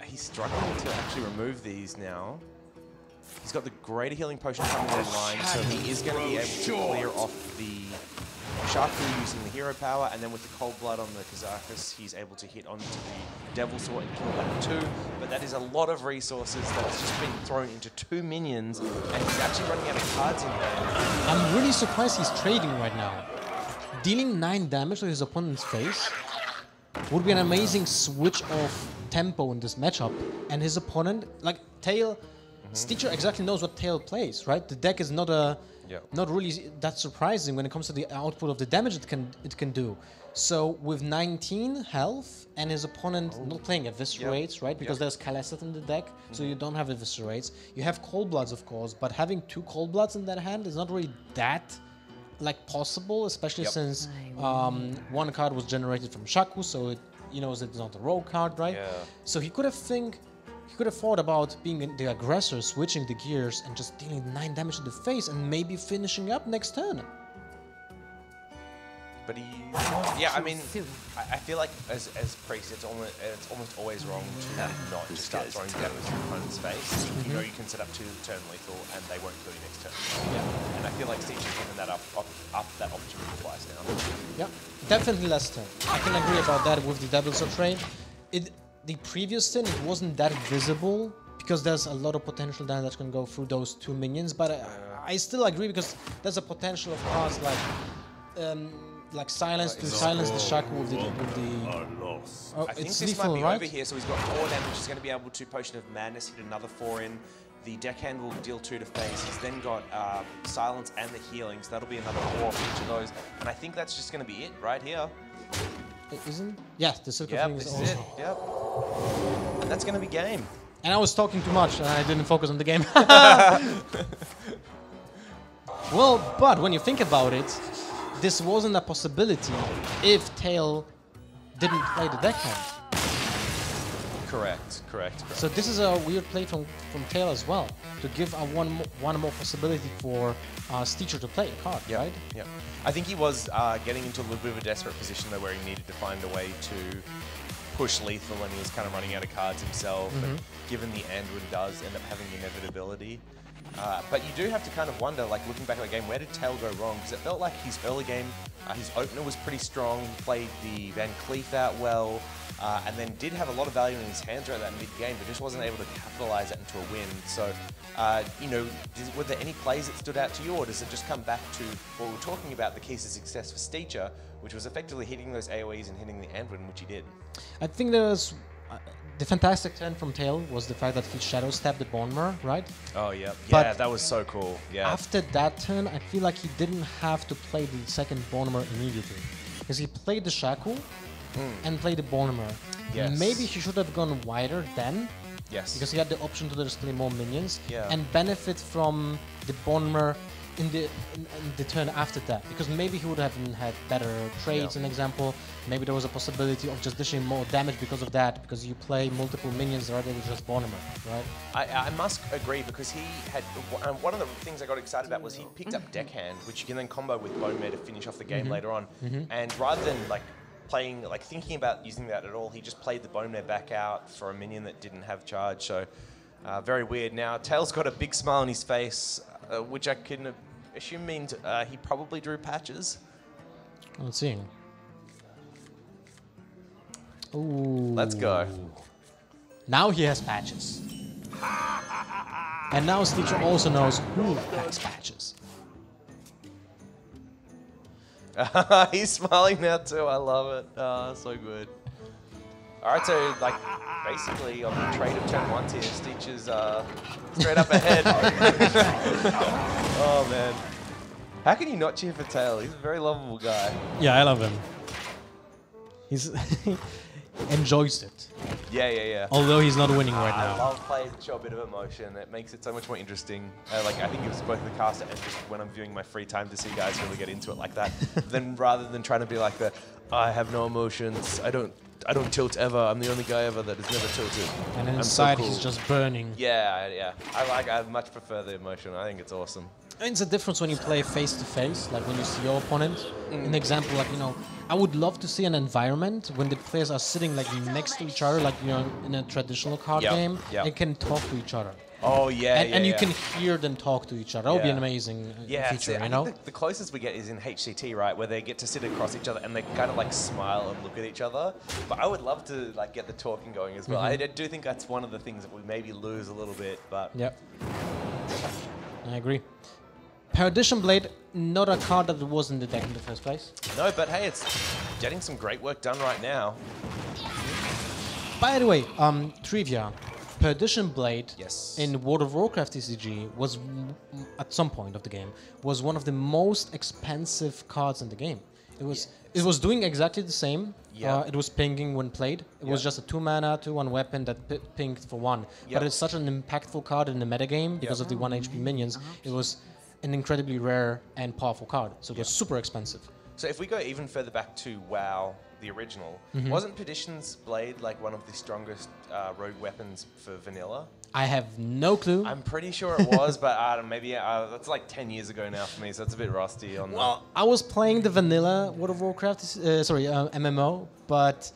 he's struggling to actually remove these now. He's got the Greater Healing Potion coming online, so he is going to be able to clear off the Shaku using the hero power, and then with the Cold Blood on the Kazakus, he's able to hit onto the Devil Sword and kill that too. But that is a lot of resources that's just been thrown into 2 minions, and he's actually running out of cards in hand. I'm really surprised he's trading right now. Dealing 9 damage to his opponent's face would be an amazing switch of tempo in this matchup. And his opponent, like Tail, Steacher exactly knows what Tail plays, right? The deck is not really that surprising when it comes to the output of the damage it can do. So with 19 health and his opponent not playing Eviscerates, right? Because there's Kaleset in the deck, so you don't have Eviscerates. You have Cold Bloods, of course, but having 2 Cold Bloods in that hand is not really that like possible, especially since one card was generated from Shaku, so he knows it's not a rogue card, right? Yeah. So he could have thought about being the aggressor, switching the gears, and just dealing 9 damage to the face, and maybe finishing up next turn. But I mean, I feel like as Priest, it's almost always wrong to not just start throwing damage to your opponent's face. You know you can set up 2 turn lethal, and they won't kill you next turn. Yeah. And I feel like Steacher's given that up that opportunity twice now. Yeah, definitely last turn. I can agree about that with the Devil's Art trade. The previous turn, it wasn't that visible because there's a lot of potential damage that can go through those 2 minions. But I still agree because there's a potential of cards like silence to silence the Shaku with the I think it's this lethal, might be right? over here, so he's got 4 damage. He's going to be able to Potion of Madness, hit another 4 in. The deckhand will deal 2 to face. He's then got silence and the healing, so that'll be another 4 for each of those. And I think that's just going to be it right here. It isn't? Yes, the circle Yep, thing is this awesome. is it. Yep. And that's going to be game. And I was talking too much and I didn't focus on the game. Well, but when you think about it, this wasn't a possibility if Tail didn't play the deckhand. Correct. So this is a weird play from Tail as well, to give one more possibility for Steacher to play a card, right? Yeah. I think he was getting into a little bit of a desperate position though, where he needed to find a way to push lethal, and he was kind of running out of cards himself. And given the Anduin does end up having the inevitability. But you do have to kind of wonder, like looking back at the game, where did Tail go wrong? Because it felt like his early game, his opener was pretty strong. He played the Van Cleef out well, and then did have a lot of value in his hands around that mid-game, but just wasn't able to capitalize that into a win. So, were there any plays that stood out to you, or does it just come back to what we were talking about, the keys to success for Steacher, which was effectively hitting those AoEs and hitting the Anduin, which he did? I think there's... the fantastic turn from Tail was the fact that he Shadow Stabbed the Bonemer, right? Oh, yeah. But Yeah, that was so cool. Yeah. After that turn, I feel like he didn't have to play the second Bonemer immediately. Because he played the Shaku and played the Bonemer. Yes. Maybe he should have gone wider then. Yes. Because he had the option to display more minions. Yeah. And benefit from the Bonemer in the turn after that, because maybe he would have had better trades. An example, maybe there was a possibility of just dishing more damage because of that, because you play multiple minions rather than just Bornemer, right? I must agree, because he had one of the things I got excited about was he picked up Deckhand, which you can then combo with Bone Mare to finish off the game later on. And rather than thinking about using that at all, he just played the Bone Mare back out for a minion that didn't have charge. So very weird. Now Tail's got a big smile on his face, which I can assume means he probably drew patches. Let's see. Ooh. Let's go. Now he has patches. And now Steacher also knows who has patches. He's smiling now too. I love it. Oh, so good. All right, so like basically on the trade of turn 1 here, Steacher's straight up ahead. Oh man, how can you not cheer for Tail? He's a very lovable guy. Yeah, I love him. He's enjoys it. Yeah. Although he's not winning right I now. love playing to show a bit of emotion. It makes it so much more interesting. Like I think it was both the caster and just when I'm viewing my free time to see guys really get into it like that. Then rather than trying to be like I have no emotions. I don't tilt ever. I'm the only guy ever that has never tilted. And inside he's just burning. Yeah. I much prefer the emotion. I think it's awesome. And it's a difference when you play face to face, like when you see your opponent. An example, like, I would love to see an environment when the players are sitting like next to each other, like in a traditional card game, and can talk to each other. Oh yeah, and you can hear them talk to each other. That would be an amazing feature, I think the closest we get is in HCT, right, where they get to sit across each other and they kind of like smile and look at each other. But I would love to like get the talking going as well. I do think that's one of the things that we maybe lose a little bit, but yep, I agree. Perdition Blade, not a card that was in the deck in the first place. No, but hey, it's getting some great work done right now. By the way, trivia. Perdition Blade in World of Warcraft TCG was, at some point of the game, was one of the most expensive cards in the game. It was doing exactly the same. It was pinging when played. It was just a 2-mana, 2/1 weapon that pinged for 1. But it's such an impactful card in the metagame because of the 1 HP minions. It was an incredibly rare and powerful card. So it was super expensive. So if we go even further back to WoW, the original, wasn't Perdition's Blade like one of the strongest rogue weapons for vanilla? I have no clue. I'm pretty sure it was, but maybe that's like 10 years ago now for me, so it's a bit rusty on Well, I was playing the vanilla World of Warcraft, MMO, but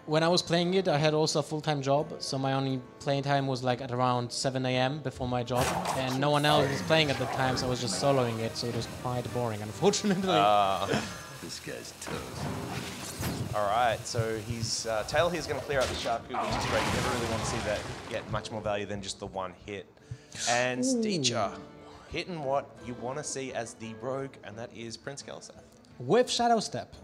when I was playing it, I had also a full-time job, so my only playing time was like at around 7 AM before my job, and no one else was playing at the time, so I was just soloing it, so it was quite boring, unfortunately. This guy's toast. All right, so he's Tail here's going to clear out the Shaku, which is great. You never really want to see that get much more value than just the one hit. And Steacher hitting what you want to see as the rogue, and that is Prince Kelseth. With Shadow Step.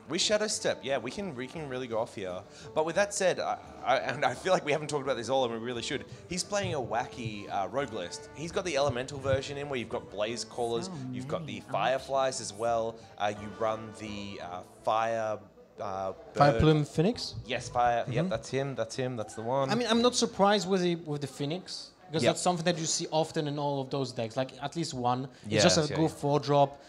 With Shadow Step, yeah, we can really go off here. But with that said, and I feel like we haven't talked about this all, and we really should. He's playing a wacky rogue list. He's got the elemental version in where you've got Blaze Callers, you've got the Fireflies as well. You run the Fire Plume Phoenix? Yes, Fire. Yep, that's him. That's the one. I mean, I'm not surprised with the Phoenix, because that's something that you see often in all of those decks, like at least one. It's just a good 4-drop.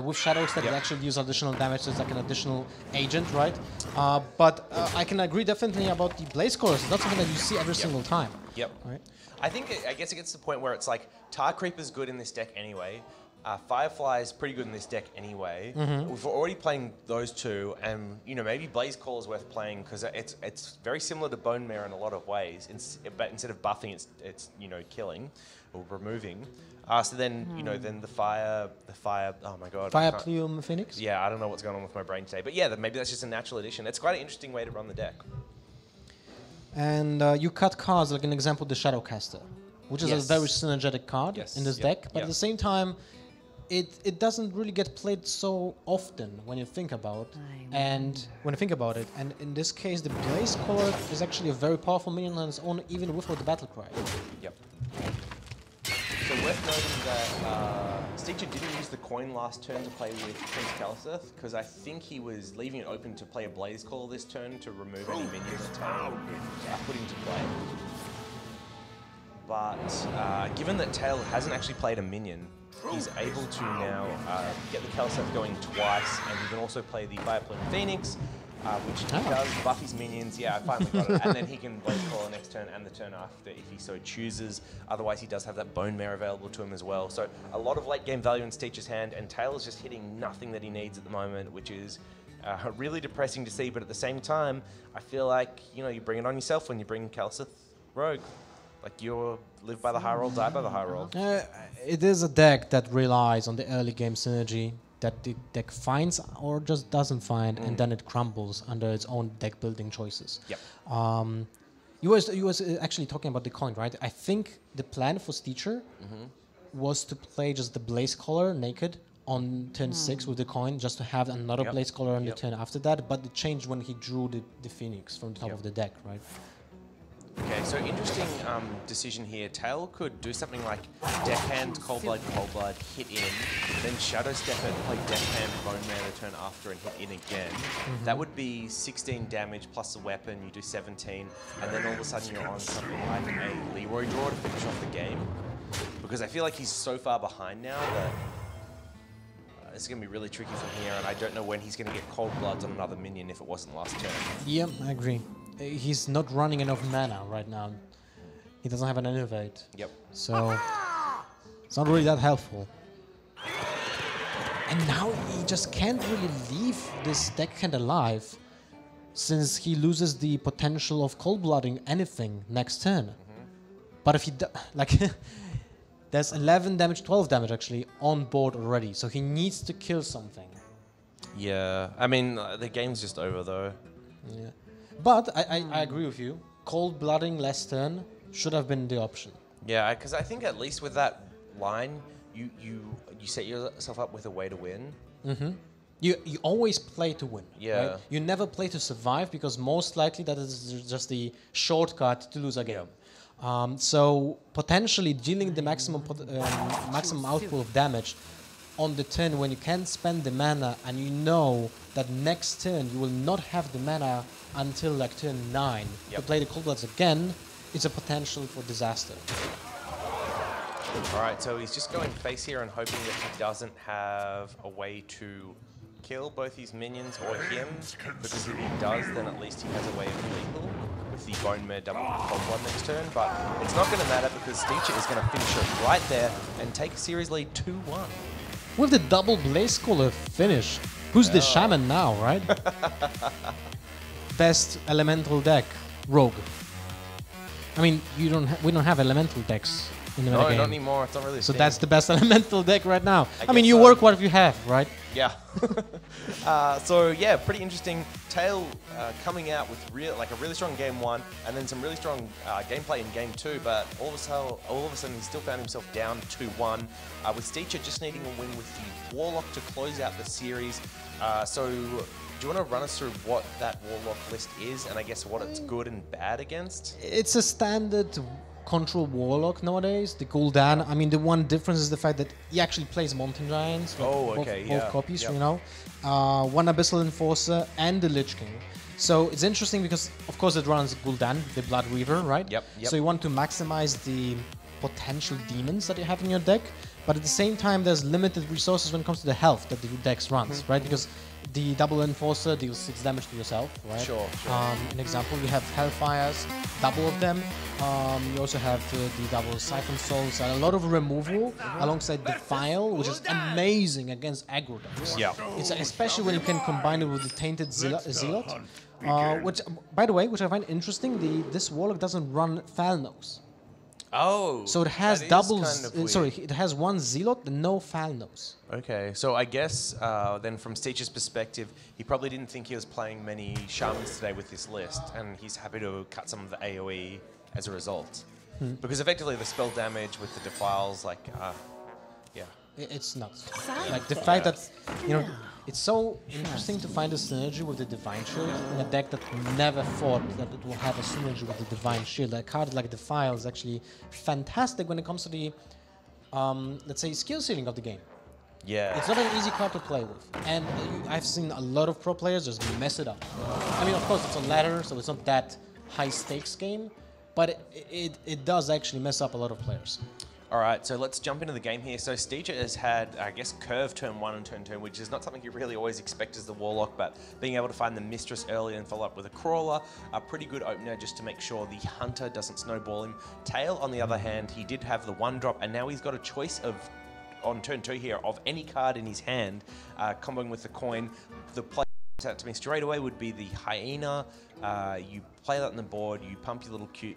With Shadow Step, you actually use additional damage, so it's like an additional agent, right? But I can agree definitely about the Blaze Cores. It's not something that you see every single time. Yep. Right? I guess it gets to the point where it's like Tar Creeper's good in this deck anyway. Firefly is pretty good in this deck anyway. We're already playing those two, and maybe Blaze Call is worth playing because it's very similar to Bone Mare in a lot of ways. But instead of buffing, it's killing or removing. So then then the fire. Oh my god. Fire Plume Phoenix. Yeah, I don't know what's going on with my brain today, but yeah, maybe that's just a natural addition. It's quite an interesting way to run the deck. And you cut cards, like an example, the Shadowcaster, which is a very synergetic card in this deck, but at the same time, it doesn't really get played so often when you think about it. And in this case, the Blaze Caller is actually a very powerful minion on its own, even without the battle cry. Yep. So worth noting that Steacher didn't use the coin last turn to play with Prince Kelseth, because I think he was leaving it open to play a Blaze Call this turn to remove any minions that put into play. But given that Tail hasn't actually played a minion, he's able to now get the Kelseth going twice, and he can also play the Fire Plume Phoenix, which does buff his minions. Yeah, I finally got it. And then he can Blaze Caller next turn and the turn after if he so chooses. Otherwise, he does have that Bone Mare available to him as well. So a lot of late game value in Steacher's hand, and Taylor's just hitting nothing that he needs at the moment, which is really depressing to see. But at the same time, I feel like, you know, you bring it on yourself when you bring Kelseth Rogue. Like, you live by the high roll, die by the high roll. It is a deck that relies on the early game synergy that the deck finds or just doesn't find, and then it crumbles under its own deck building choices. Yep. You was actually talking about the coin, right? I think the plan for Steacher was to play just the Blaze Caller naked on turn 6 with the coin, just to have another Blaze Caller on the turn after that, but it changed when he drew the Phoenix from the top of the deck, right? Okay, so interesting decision here. Tail could do something like Deckhand, Cold Blood, hit in, then Shadow Step it, play Deckhand, Bone Mare the turn after, and hit in again. That would be 16 damage plus a weapon, you do 17, and then all of a sudden you're on something like a Leroy draw to finish off the game. Because I feel like he's so far behind now that it's going to be really tricky from here, and I don't know when he's going to get Cold Bloods on another minion if it wasn't last turn. Yeah, I agree. He's not running enough mana right now. He doesn't have an Innovate. Yep. So it's not really that helpful. And now he just can't really leave this deckhand alive, since he loses the potential of cold blooding anything next turn. But if he like there's 11 damage, 12 damage actually on board already, so he needs to kill something. Yeah, I mean the game's just over though. Yeah. But I agree with you. Cold blooding last turn should have been the option. Yeah, because I think at least with that line, you set yourself up with a way to win. You always play to win. Yeah. Right? You never play to survive, because most likely that is just the shortcut to lose a game. So potentially dealing the maximum output of damage on the turn when you can't spend the mana, and you know that next turn you will not have the mana until like turn 9 to play the Cold Bloods again, it's a potential for disaster. Alright, so he's just going face here and hoping that he doesn't have a way to kill both his minions or him, because if he does, then at least he has a way of lethal with the Bone Mare double Cold Blood next turn, but it's not going to matter because Steacher is going to finish it right there and take series lead 2-1. With the double Blaze Caller finish. Who's the shaman now, right? Best elemental deck, Rogue. I mean, we don't have elemental decks in the metagame. No, not anymore. It's not really. So that's the best elemental deck right now. I mean, guess you so. work what you have, right? Yeah. So yeah, pretty interesting. Tail coming out with a really strong game 1, and then some really strong gameplay in game 2. But all of a sudden, he still found himself down 2-1. With Steacher just needing a win with the Warlock to close out the series. So do you want to run us through what that Warlock list is, and I guess what it's good and bad against? It's a standard control Warlock nowadays, the Gul'dan. I mean, the one difference is the fact that he actually plays Mountain Giants. Both copies, you know. One Abyssal Enforcer and the Lich King. So it's interesting because, of course, it runs Gul'dan, the Blood Weaver, right? Yep. So you want to maximize the potential demons that you have in your deck, but at the same time, there's limited resources when it comes to the health that the deck runs, right? Because the double Enforcer deals 6 damage to yourself, right? Sure. An example, you have Hellfires, double of them. You also have the double Siphon Souls, and a lot of removal alongside Defile, which is amazing against aggro decks. Yeah. It's especially when you can combine it with the Tainted Zealot, which, by the way, which I find interesting, this Warlock doesn't run Falnos. Oh. So it has doubles. Sorry, it has one Zealot and no Falnos. Okay, so I guess then from Steacher's perspective, he probably didn't think he was playing many Shamans today with this list, and he's happy to cut some of the AoE as a result. Because effectively the spell damage with the Defiles, like, yeah. It's nuts. Like the fact that, you know, it's so interesting to find a synergy with the Divine Shield in a deck that never thought that it will have a synergy with the Divine Shield. A card like Defile is actually fantastic when it comes to the, let's say, skill ceiling of the game. Yeah. It's not an easy card to play with. And I've seen a lot of pro players just mess it up. I mean, of course, it's a ladder, so it's not that high stakes game, but it does actually mess up a lot of players. All right, so let's jump into the game here. So Steacher has had, I guess, curve turn 1 and turn 2, which is not something you really always expect as the Warlock, but being able to find the Mistress early and follow up with a Crawler, a pretty good opener just to make sure the Hunter doesn't snowball him. Tail, on the other hand, he did have the 1-drop, and now he's got a choice of, on turn 2 here, of any card in his hand, comboing with the coin. The play out to me straight away would be the Hyena. You play that on the board, you pump your little cute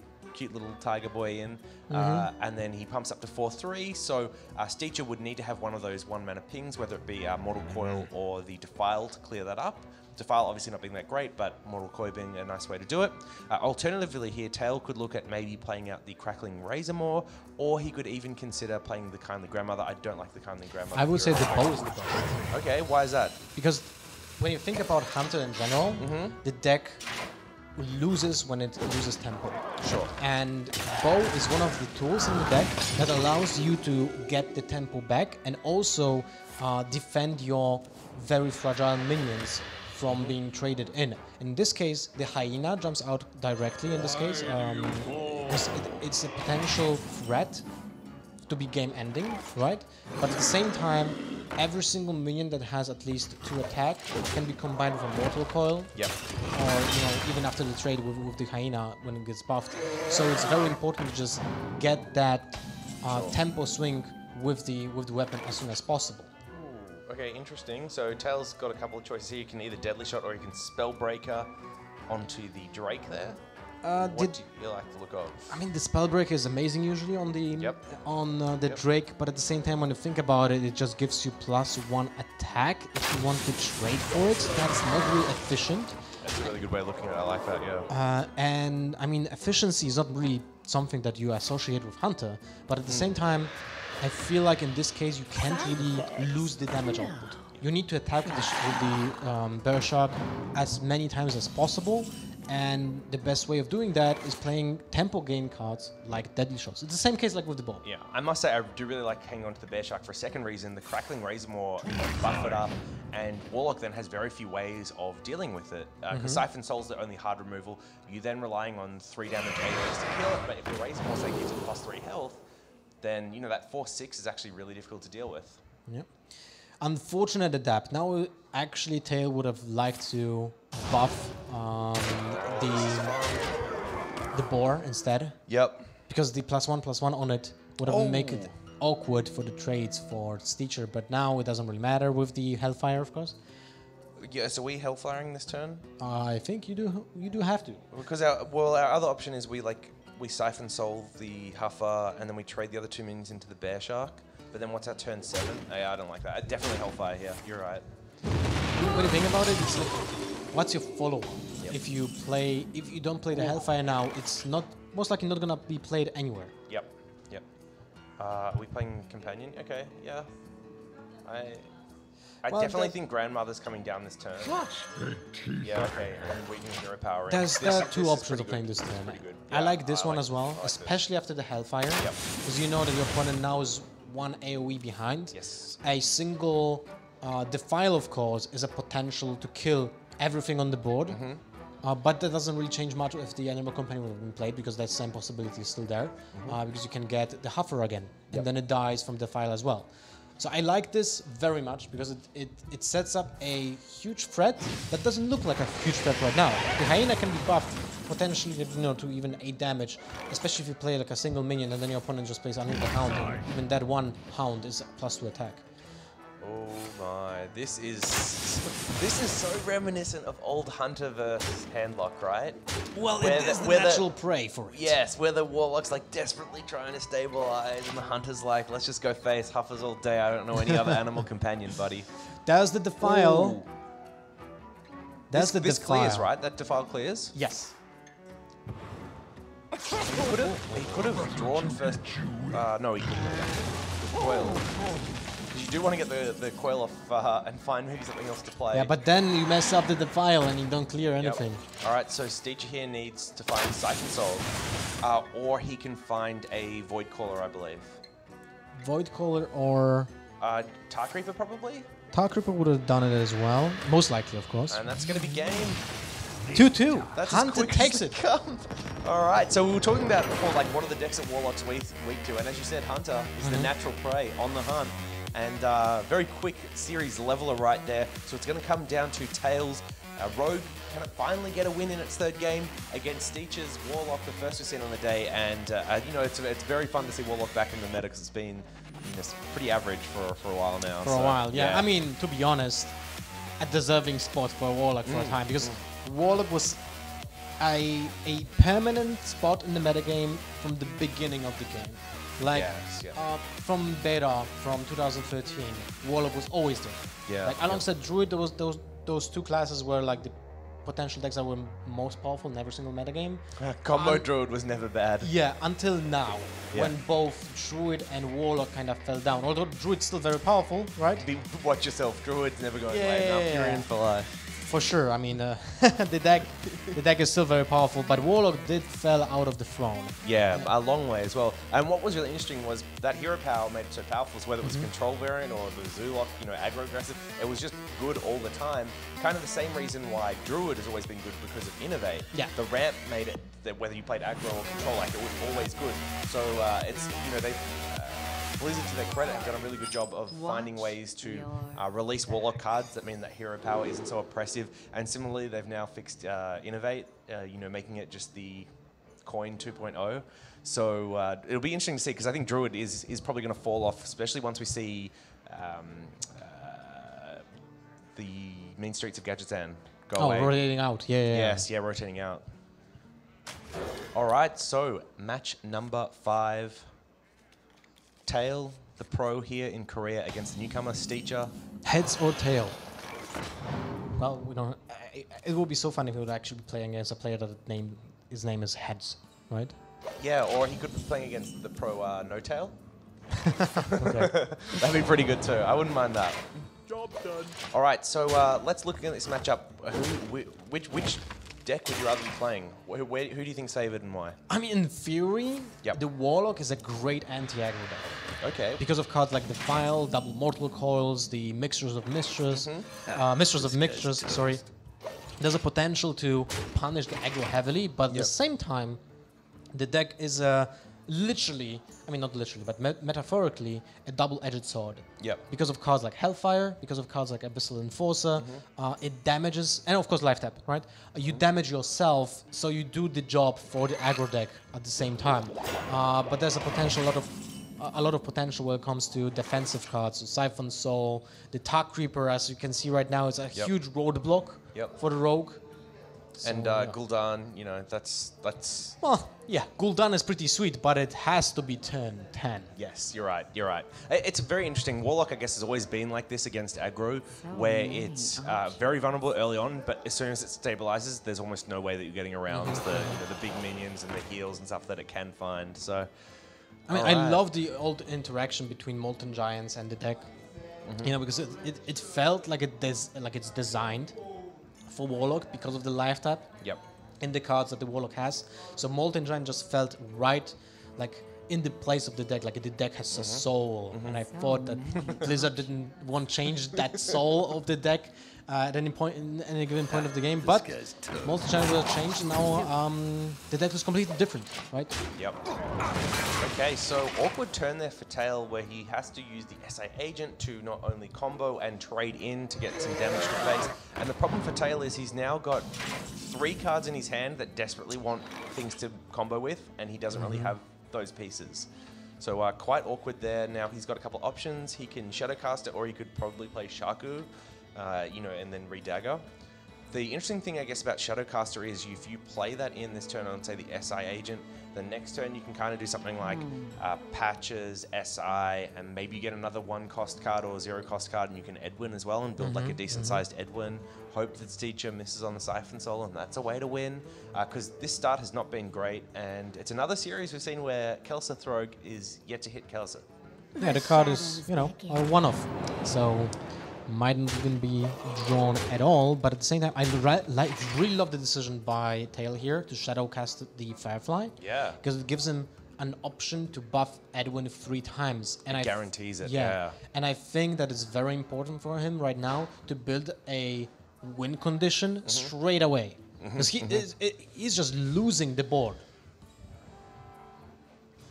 little tiger boy in, and then he pumps up to 4/3. So Steacher would need to have one of those 1-mana pings, whether it be Mortal Coil or the Defile to clear that up. Defile obviously not being that great, but Mortal Coil being a nice way to do it. Alternatively here, Tail could look at maybe playing out the Crackling Razormaw, or he could even consider playing the Kindly Grandmother. I don't like the Kindly Grandmother. I would say the bow is the best. Okay, why is that? Because when you think about Hunter in general, the deck loses when it loses tempo. Sure. And bow is one of the tools in the deck that allows you to get the tempo back and also defend your very fragile minions from being traded in. In this case, the Hyena jumps out directly in this case. It's a potential threat to be game ending, right? But at the same time, every single minion that has at least 2 attack can be combined with a Mortal Coil. Yep. Or, even after the trade with the Hyena when it gets buffed. So it's very important to just get that tempo swing with the weapon as soon as possible. Ooh, okay, interesting. So Tail's got a couple of choices here. You can either Deadly Shot or you can Spellbreaker onto the Drake there. What do you like the look of? I mean, the Spellbreaker is amazing usually on the Drake, but at the same time, when you think about it, it just gives you +1 attack. If you want to trade for it, that's not really efficient. That's a really good way of looking at it. I like that, yeah. And I mean, efficiency is not really something that you associate with Hunter, but at the same time, I feel like in this case, you can't really lose the damage output. You need to attack with the Bear Shark as many times as possible. And the best way of doing that is playing tempo gain cards like Deadly Shots. It's the same case like with the bow. Yeah, I must say I do really like hanging on to the Bear Shark for a second reason. The Crackling Razormaw buff it up, and Warlock then has very few ways of dealing with it. Because Siphon Soul's the only hard removal. You then relying on 3 damage AoEs to kill it, but if the Razormaw say gives it +3 health, then that 4/6 is actually really difficult to deal with. Yep. Unfortunate adapt. Now, actually, Tail would have liked to buff the boar instead. Yep. Because the +1/+1 on it would have make it awkward for the trades for Steacher, but now it doesn't really matter with the Hellfire, of course. Yeah, so we Hellfiring this turn? I think you do have to. Because our other option is we Siphon Soul the Huffer, and then we trade the other 2 minions into the Bear Shark. But then what's our turn 7? Yeah, I don't like that. Definitely Hellfire here. You're right. When you think about it, it's like, what's your follow-up? Yep. If you don't play the Hellfire now, it's most likely not gonna be played anywhere. Yep. Are we playing Companion? Okay, yeah. I definitely think Grandmother's coming down this turn. Yeah, okay. And we can Hero Power in. There are 2 options of playing this turn. Yeah, I like this one as well, especially after the Hellfire. Because you know that your opponent now is 1 AoE behind. Yes. A single Defile, of course, is a potential to kill everything on the board. But that doesn't really change much if the Animal Companion would have been played, because that same possibility is still there. Because you can get the Huffer again, and then it dies from Defile as well. So I like this very much because it sets up a huge threat that doesn't look like a huge threat right now. The Hyena can be buffed potentially to even 8 damage, especially if you play like a single minion and then your opponent just plays Unhindered Hound. And even that 1 Hound is +2 attack. Oh my, this is so reminiscent of old Hunter versus Handlock, right? Well, it is the natural prey for it. Yes, where the Warlock's like desperately trying to stabilize, and the Hunter's like, let's just go face Huffers all day. I don't know any other Animal Companion, buddy. There's the Defile. That's the this Defile. Clears, right? That Defile clears? Yes. He could have drawn first. No, he couldn't. Coil. You do want to get the Coil off and find maybe something else to play. Yeah, but then you mess up the Defile and you don't clear anything. Yep. Alright, so Steacher here needs to find Siphon Soul, or he can find a Void Caller, I believe. Void Caller or... Tar Creeper, probably? Tar Creeper would have done it as well. Most likely, of course. And that's going to be game. 2-2. That's Hunter takes it. All right, so we were talking about before, like, what are the decks that Warlock's weak to? And as you said, Hunter is the natural prey on the hunt. And very quick series leveler right there. So it's going to come down to Tails. Rogue can it finally get a win in its third game against Steacher's Warlock, the first we've seen on the day. And, you know, it's very fun to see Warlock back in the meta because it's been pretty average for a while now. For a while, yeah. I mean, to be honest, a deserving spot for Warlock for a time because Warlock was a permanent spot in the metagame from the beginning of the game. Like, from beta, from 2013, Warlock was always there. Yeah. Like, alongside Druid, there was those two classes were like the potential decks that were most powerful in every single metagame. Combo Druid was never bad. Yeah, until now, when both Druid and Warlock kind of fell down. Although Druid's still very powerful, right? Watch yourself, Druid's never going away enough. You're in for life. For sure, I mean, the deck is still very powerful, but Warlock did fell out of the throne. Yeah, a long way as well. And what was really interesting was that hero power made it so powerful, so whether it was control variant or the Zoolock, you know, aggro aggressive, it was just good all the time. Kind of the same reason why Druid has always been good because of Innovate. Yeah. The ramp made it that whether you played aggro or control, like, it was always good. So it's, you know, they've Blizzard, to their credit, have done a really good job of finding ways to release Warlock cards that mean that hero power isn't so oppressive. And similarly, they've now fixed Innovate, you know, making it just the coin 2.0. So it'll be interesting to see, because I think Druid is probably going to fall off, especially once we see the Mean Streets of Gadgetzan go away. Rotating out, Yes, rotating out. All right, so match number 5. Tail, the pro here in Korea against the newcomer, Steacher. Heads or tail? Well, we don't. It would be so fun if he would actually be playing against a player that his name is Heads, right? Yeah, or he could be playing against the pro No Tail. Okay. That'd be pretty good too. I wouldn't mind that. Job done. All right, so let's look at this matchup. Which deck would you rather be playing? Who do you think's favored and why? I mean, in theory, the Warlock is a great anti-aggro deck. Okay. Because of cards like the File, Double Mortal Coils, the Mixtures of Mistress, Mistress of Mixtures, sorry. There's a potential to punish the aggro heavily, but at the same time, the deck is literally, I mean not literally, but metaphorically, a double-edged sword. Yep. Because of cards like Hellfire, because of cards like Abyssal Enforcer, it damages, and of course life tap, right? You damage yourself, so you do the job for the aggro deck at the same time. But there's a lot of potential when it comes to defensive cards. So Siphon Soul, the Tark Creeper, as you can see right now, is a huge roadblock for the Rogue. So, and Gul'dan, you know, that's... Well, yeah, Gul'dan is pretty sweet, but it has to be turn 10. Yes, you're right. It's very interesting. Warlock, I guess, has always been like this against aggro, where it's very vulnerable early on, but as soon as it stabilizes, there's almost no way that you're getting around the big minions and the heals and stuff that it can find. So, I mean, I love the old interaction between Molten Giants and the deck, you know, because it felt like it's designed for Warlock because of the life tap in the cards that the Warlock has. So Molten Giant just felt right, like in the place of the deck, like the deck has a soul. And I thought that Blizzard didn't want to change that soul of the deck at any point in any given point of the game. But Molten Giant will change, and now the deck is completely different, right? Yep. Okay, so awkward turn there for Tail, where he has to use the SI agent to not only combo and trade in to get some damage to face. And the problem for Tail is he's now got 3 cards in his hand that desperately want things to combo with, and he doesn't really have those pieces. So quite awkward there. Now he's got a couple options. He can Shadowcast it, or he could probably play Shaku, you know, and then re-dagger. The interesting thing, I guess, about Shadowcaster is if you play that in this turn on, say, the SI agent, the next turn you can kind of do something like Patches, SI, and maybe you get another 1-cost card or 0-cost card, and you can Edwin as well and build like a decent-sized Edwin. Hope that Steacher misses on the Siphon Soul, and that's a way to win, because this start has not been great, and it's another series we've seen where Kelsa Throg is yet to hit Kelsa. Yeah, the card is, you know, a one-off, so mightn't even be drawn at all, but at the same time, I really love the decision by Tail here to Shadowcast the Firefly. Yeah. Because it gives him an option to buff Edwin 3 times. And it guarantees it, And I think that it's very important for him right now to build a win condition straight away. Because he's just losing the board.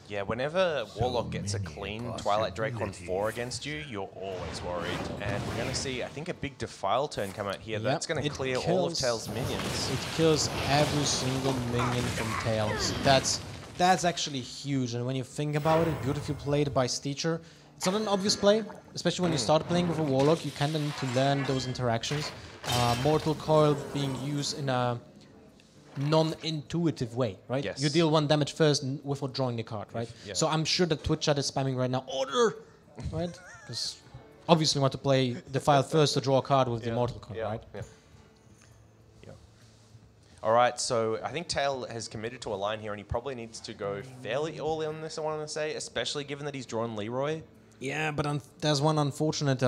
Yeah, whenever Warlock gets a clean Twilight Drake on 4 against you, you're always worried. And we're going to see, I think, a big Defile turn come out here. Yep, That's going to clear all of Tails' minions. It kills every single minion from Tails. That's actually huge. And when you think about it, beautifully played by Steacher. It's not an obvious play, especially when you start playing with a Warlock. You kind of need to learn those interactions. Mortal Coil being used in a non-intuitive way, right? Yes. You deal 1 damage first without drawing the card, right? Yeah. So I'm sure that Twitch chat is spamming right now, order, right? Because obviously you want to play the file first to draw a card with the Mortal Coil, right? Yeah. All right, so I think Tail has committed to a line here, and he probably needs to go fairly all in on this, I want to say, especially given that he's drawn Leroy. Yeah, but there's one unfortunate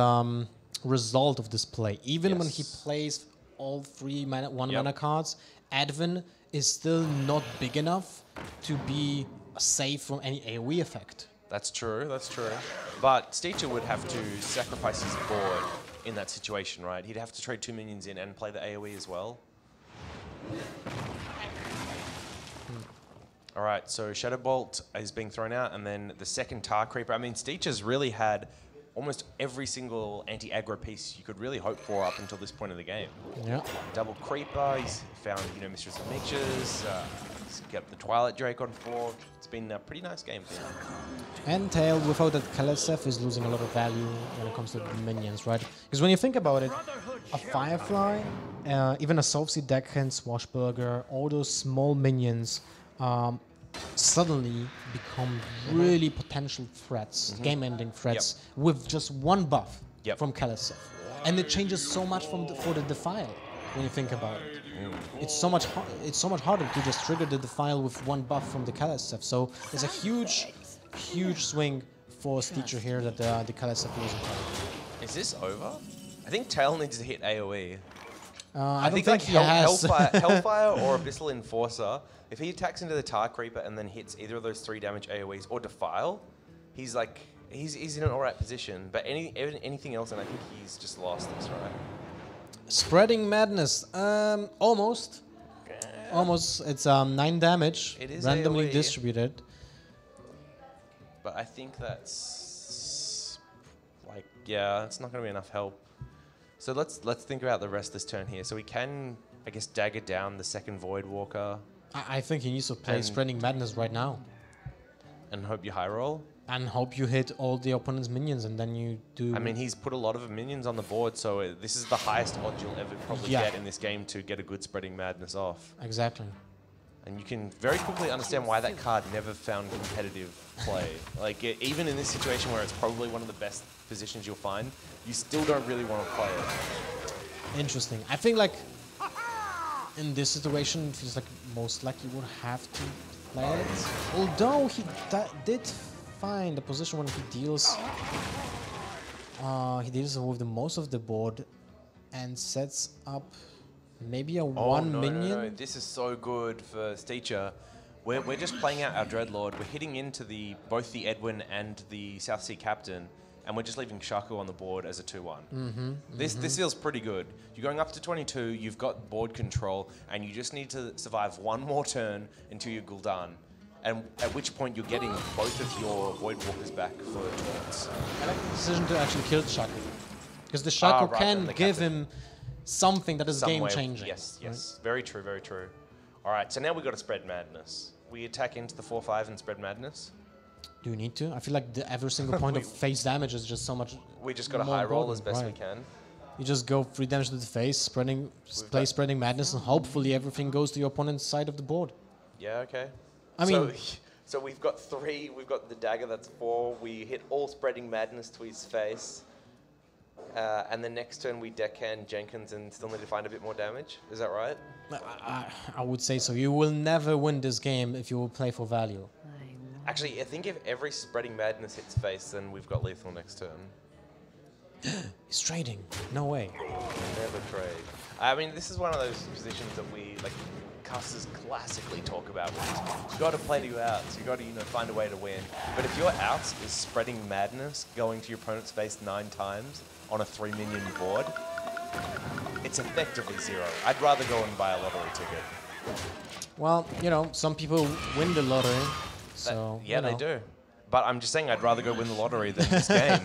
result of this play. Even when he plays all 3 one-mana cards, Advin is still not big enough to be safe from any AoE effect. That's true, that's true. But Steacher would have to sacrifice his board in that situation, right? He'd have to trade 2 minions in and play the AoE as well. All right, so Shadow Bolt is being thrown out, and then the second Tar Creeper. I mean, Steacher's really had almost every single anti-aggro piece you could really hope for up until this point of the game. Yeah. Double Creeper, he's found, Mistress of Mixtures, he's got the Twilight Drake on 4. It's been a pretty nice game for him. And Tail, without that Kalesef, is losing a lot of value when it comes to the minions, right? Because when you think about it, a Firefly, even a Soulseed Deckhand, Swashbuckler, all those small minions suddenly become really potential threats, game-ending threats, with just 1 buff from Kalesef. And it changes so much for the Defile when you think about it. It's so much harder to just trigger the Defile with 1 buff from the Kalesef. So there's a huge swing for Steacher here that the Kalesef losing. Is this over? I think Tail needs to hit AoE. I don't think like he has. Hellfire or Abyssal Enforcer, if he attacks into the Tar Creeper and then hits either of those 3 damage AoEs or Defile, he's in an alright position. But anything else, and I think he's just lost this, right? Spreading Madness, almost. Almost. It's 9 damage, it is randomly AoE. distributed. But I think that's it's not going to be enough help. So let's think about the rest of this turn here. So we can, I guess, dagger down the second Void Walker. I think he needs to play Spreading Madness right now. And hope you high roll. And hope you hit all the opponent's minions, and then you do... I mean, he's put a lot of minions on the board, so this is the highest odds you'll ever probably get in this game to get a good Spreading Madness off. Exactly. And you can very quickly understand why that card never found competitive play. Even in this situation where it's probably one of the best positions you'll find, you still don't really want to play it. Interesting. I think, in this situation, it feels like most likely would have to play it. Although he did find a position when he deals with the most of the board and sets up maybe a minion. No. This is so good for Steacher. We're just playing out our Dreadlord. We're hitting into both the Edwin and the South Sea Captain, and we're just leaving Shaku on the board as a 2-1. This feels pretty good. You're going up to 22, you've got board control, and you just need to survive 1 more turn until you're Gul'dan. And at which point you're getting both of your Void Walkers back for turns. I like the decision to actually kill the Shaku. Because the Shaku can give him something that is game-changing. Yes. Very true, very true. All right, so now we've got to Spread Madness. We attack into the 4-5 and Spread Madness. Do you need to? I feel like every single point of face damage is just so much. We just got to high roll as best we can. You just go 3 damage to the face, play Spreading Madness, and hopefully everything goes to your opponent's side of the board. Yeah, okay. I mean, so we've got 3. We've got the dagger. That's 4. We hit all Spreading Madness to his face, and the next turn we deckhand Jenkins and still need to find a bit more damage. Is that right? I would say so. You will never win this game if you will play for value. Actually, I think if every Spreading Madness hits face, then we've got lethal next turn. He's trading. No way. Never trade. I mean, this is one of those positions that we casters classically talk about. You got to play to your outs. You got to find a way to win. But if your outs is Spreading Madness, going to your opponent's face 9 times on a 3-minion board, it's effectively 0. I'd rather go and buy a lottery ticket. Well, some people win the lottery. So yeah, they do. But I'm just saying I'd rather go win the lottery than this game.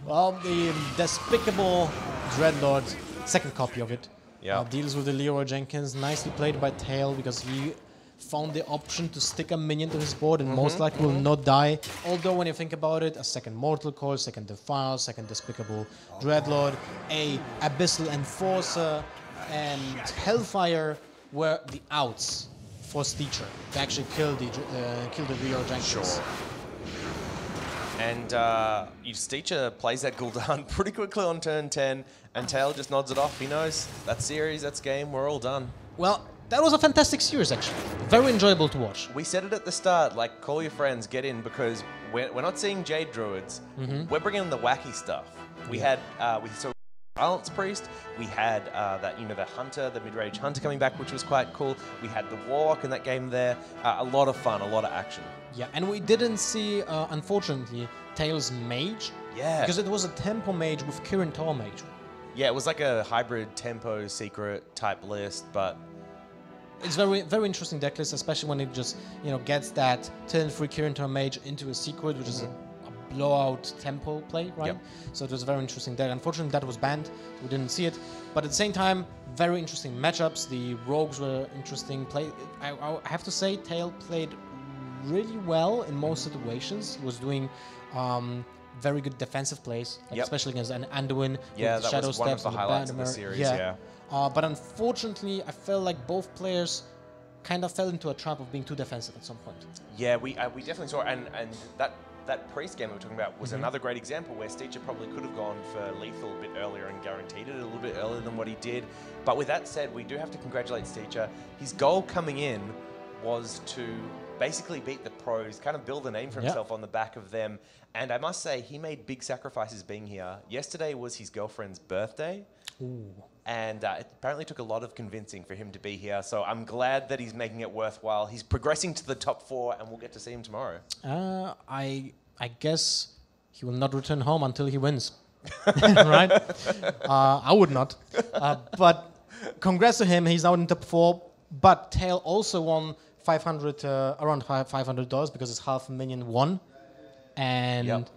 Well, the Despicable Dreadlord, second copy of it, Yeah. deals with the Leroy Jenkins. Nicely played by Tail because he found the option to stick a minion to his board and most likely will not die. Although when you think about it, a second Mortal Coil, second Defile, second Despicable Dreadlord, a Abyssal Enforcer, and Hellfire were the outs for Steacher to actually kill the Leroy Jenkins. Sure. And Steacher plays that Gul'dan pretty quickly on turn 10, and Tail just nods it off. He knows that's series, that's game, we're all done. Well, that was a fantastic series, actually. Very enjoyable to watch. We said it at the start, like, call your friends, get in, because we're not seeing Jade Druids. We're bringing in the wacky stuff. We saw Balance Priest. We had the Hunter, the mid-range Hunter coming back, which was quite cool. We had the Warlock in that game there. A lot of fun, a lot of action. Yeah, and we didn't see, unfortunately, Tails Mage. Yeah. Because it was a Tempo Mage with Kirin Tor Mage. Yeah, it was like a hybrid tempo secret type list, but It's very interesting deck list, especially when it just gets that turn 3 Kirin Tor Mage into a secret, which is a blowout tempo play, right? Yep. So it was a very interesting deck. Unfortunately, that was banned. We didn't see it, but at the same time, very interesting matchups. The rogues were interesting. I have to say, Tail played really well in most situations. He was doing very good defensive plays, like especially against an Anduin with the Shadow was one of Steps the and highlights of the Banner. series. Yeah. But unfortunately, I felt like both players kind of fell into a trap of being too defensive at some point. Yeah, we definitely saw, and that Priest game we were talking about was another great example where Steacher probably could have gone for lethal a bit earlier and guaranteed it a little bit earlier than what he did. But with that said, we do have to congratulate Steacher. His goal coming in was to basically beat the pros, kind of build a name for himself on the back of them. And I must say, he made big sacrifices being here. Yesterday was his girlfriend's birthday. Ooh. And it apparently took a lot of convincing for him to be here. So I'm glad that he's making it worthwhile. He's progressing to the top 4, and we'll get to see him tomorrow. I guess he will not return home until he wins. Right? I would not. But congrats to him. He's now in top 4. But Tail also won around $500 because it's $500,000 won. And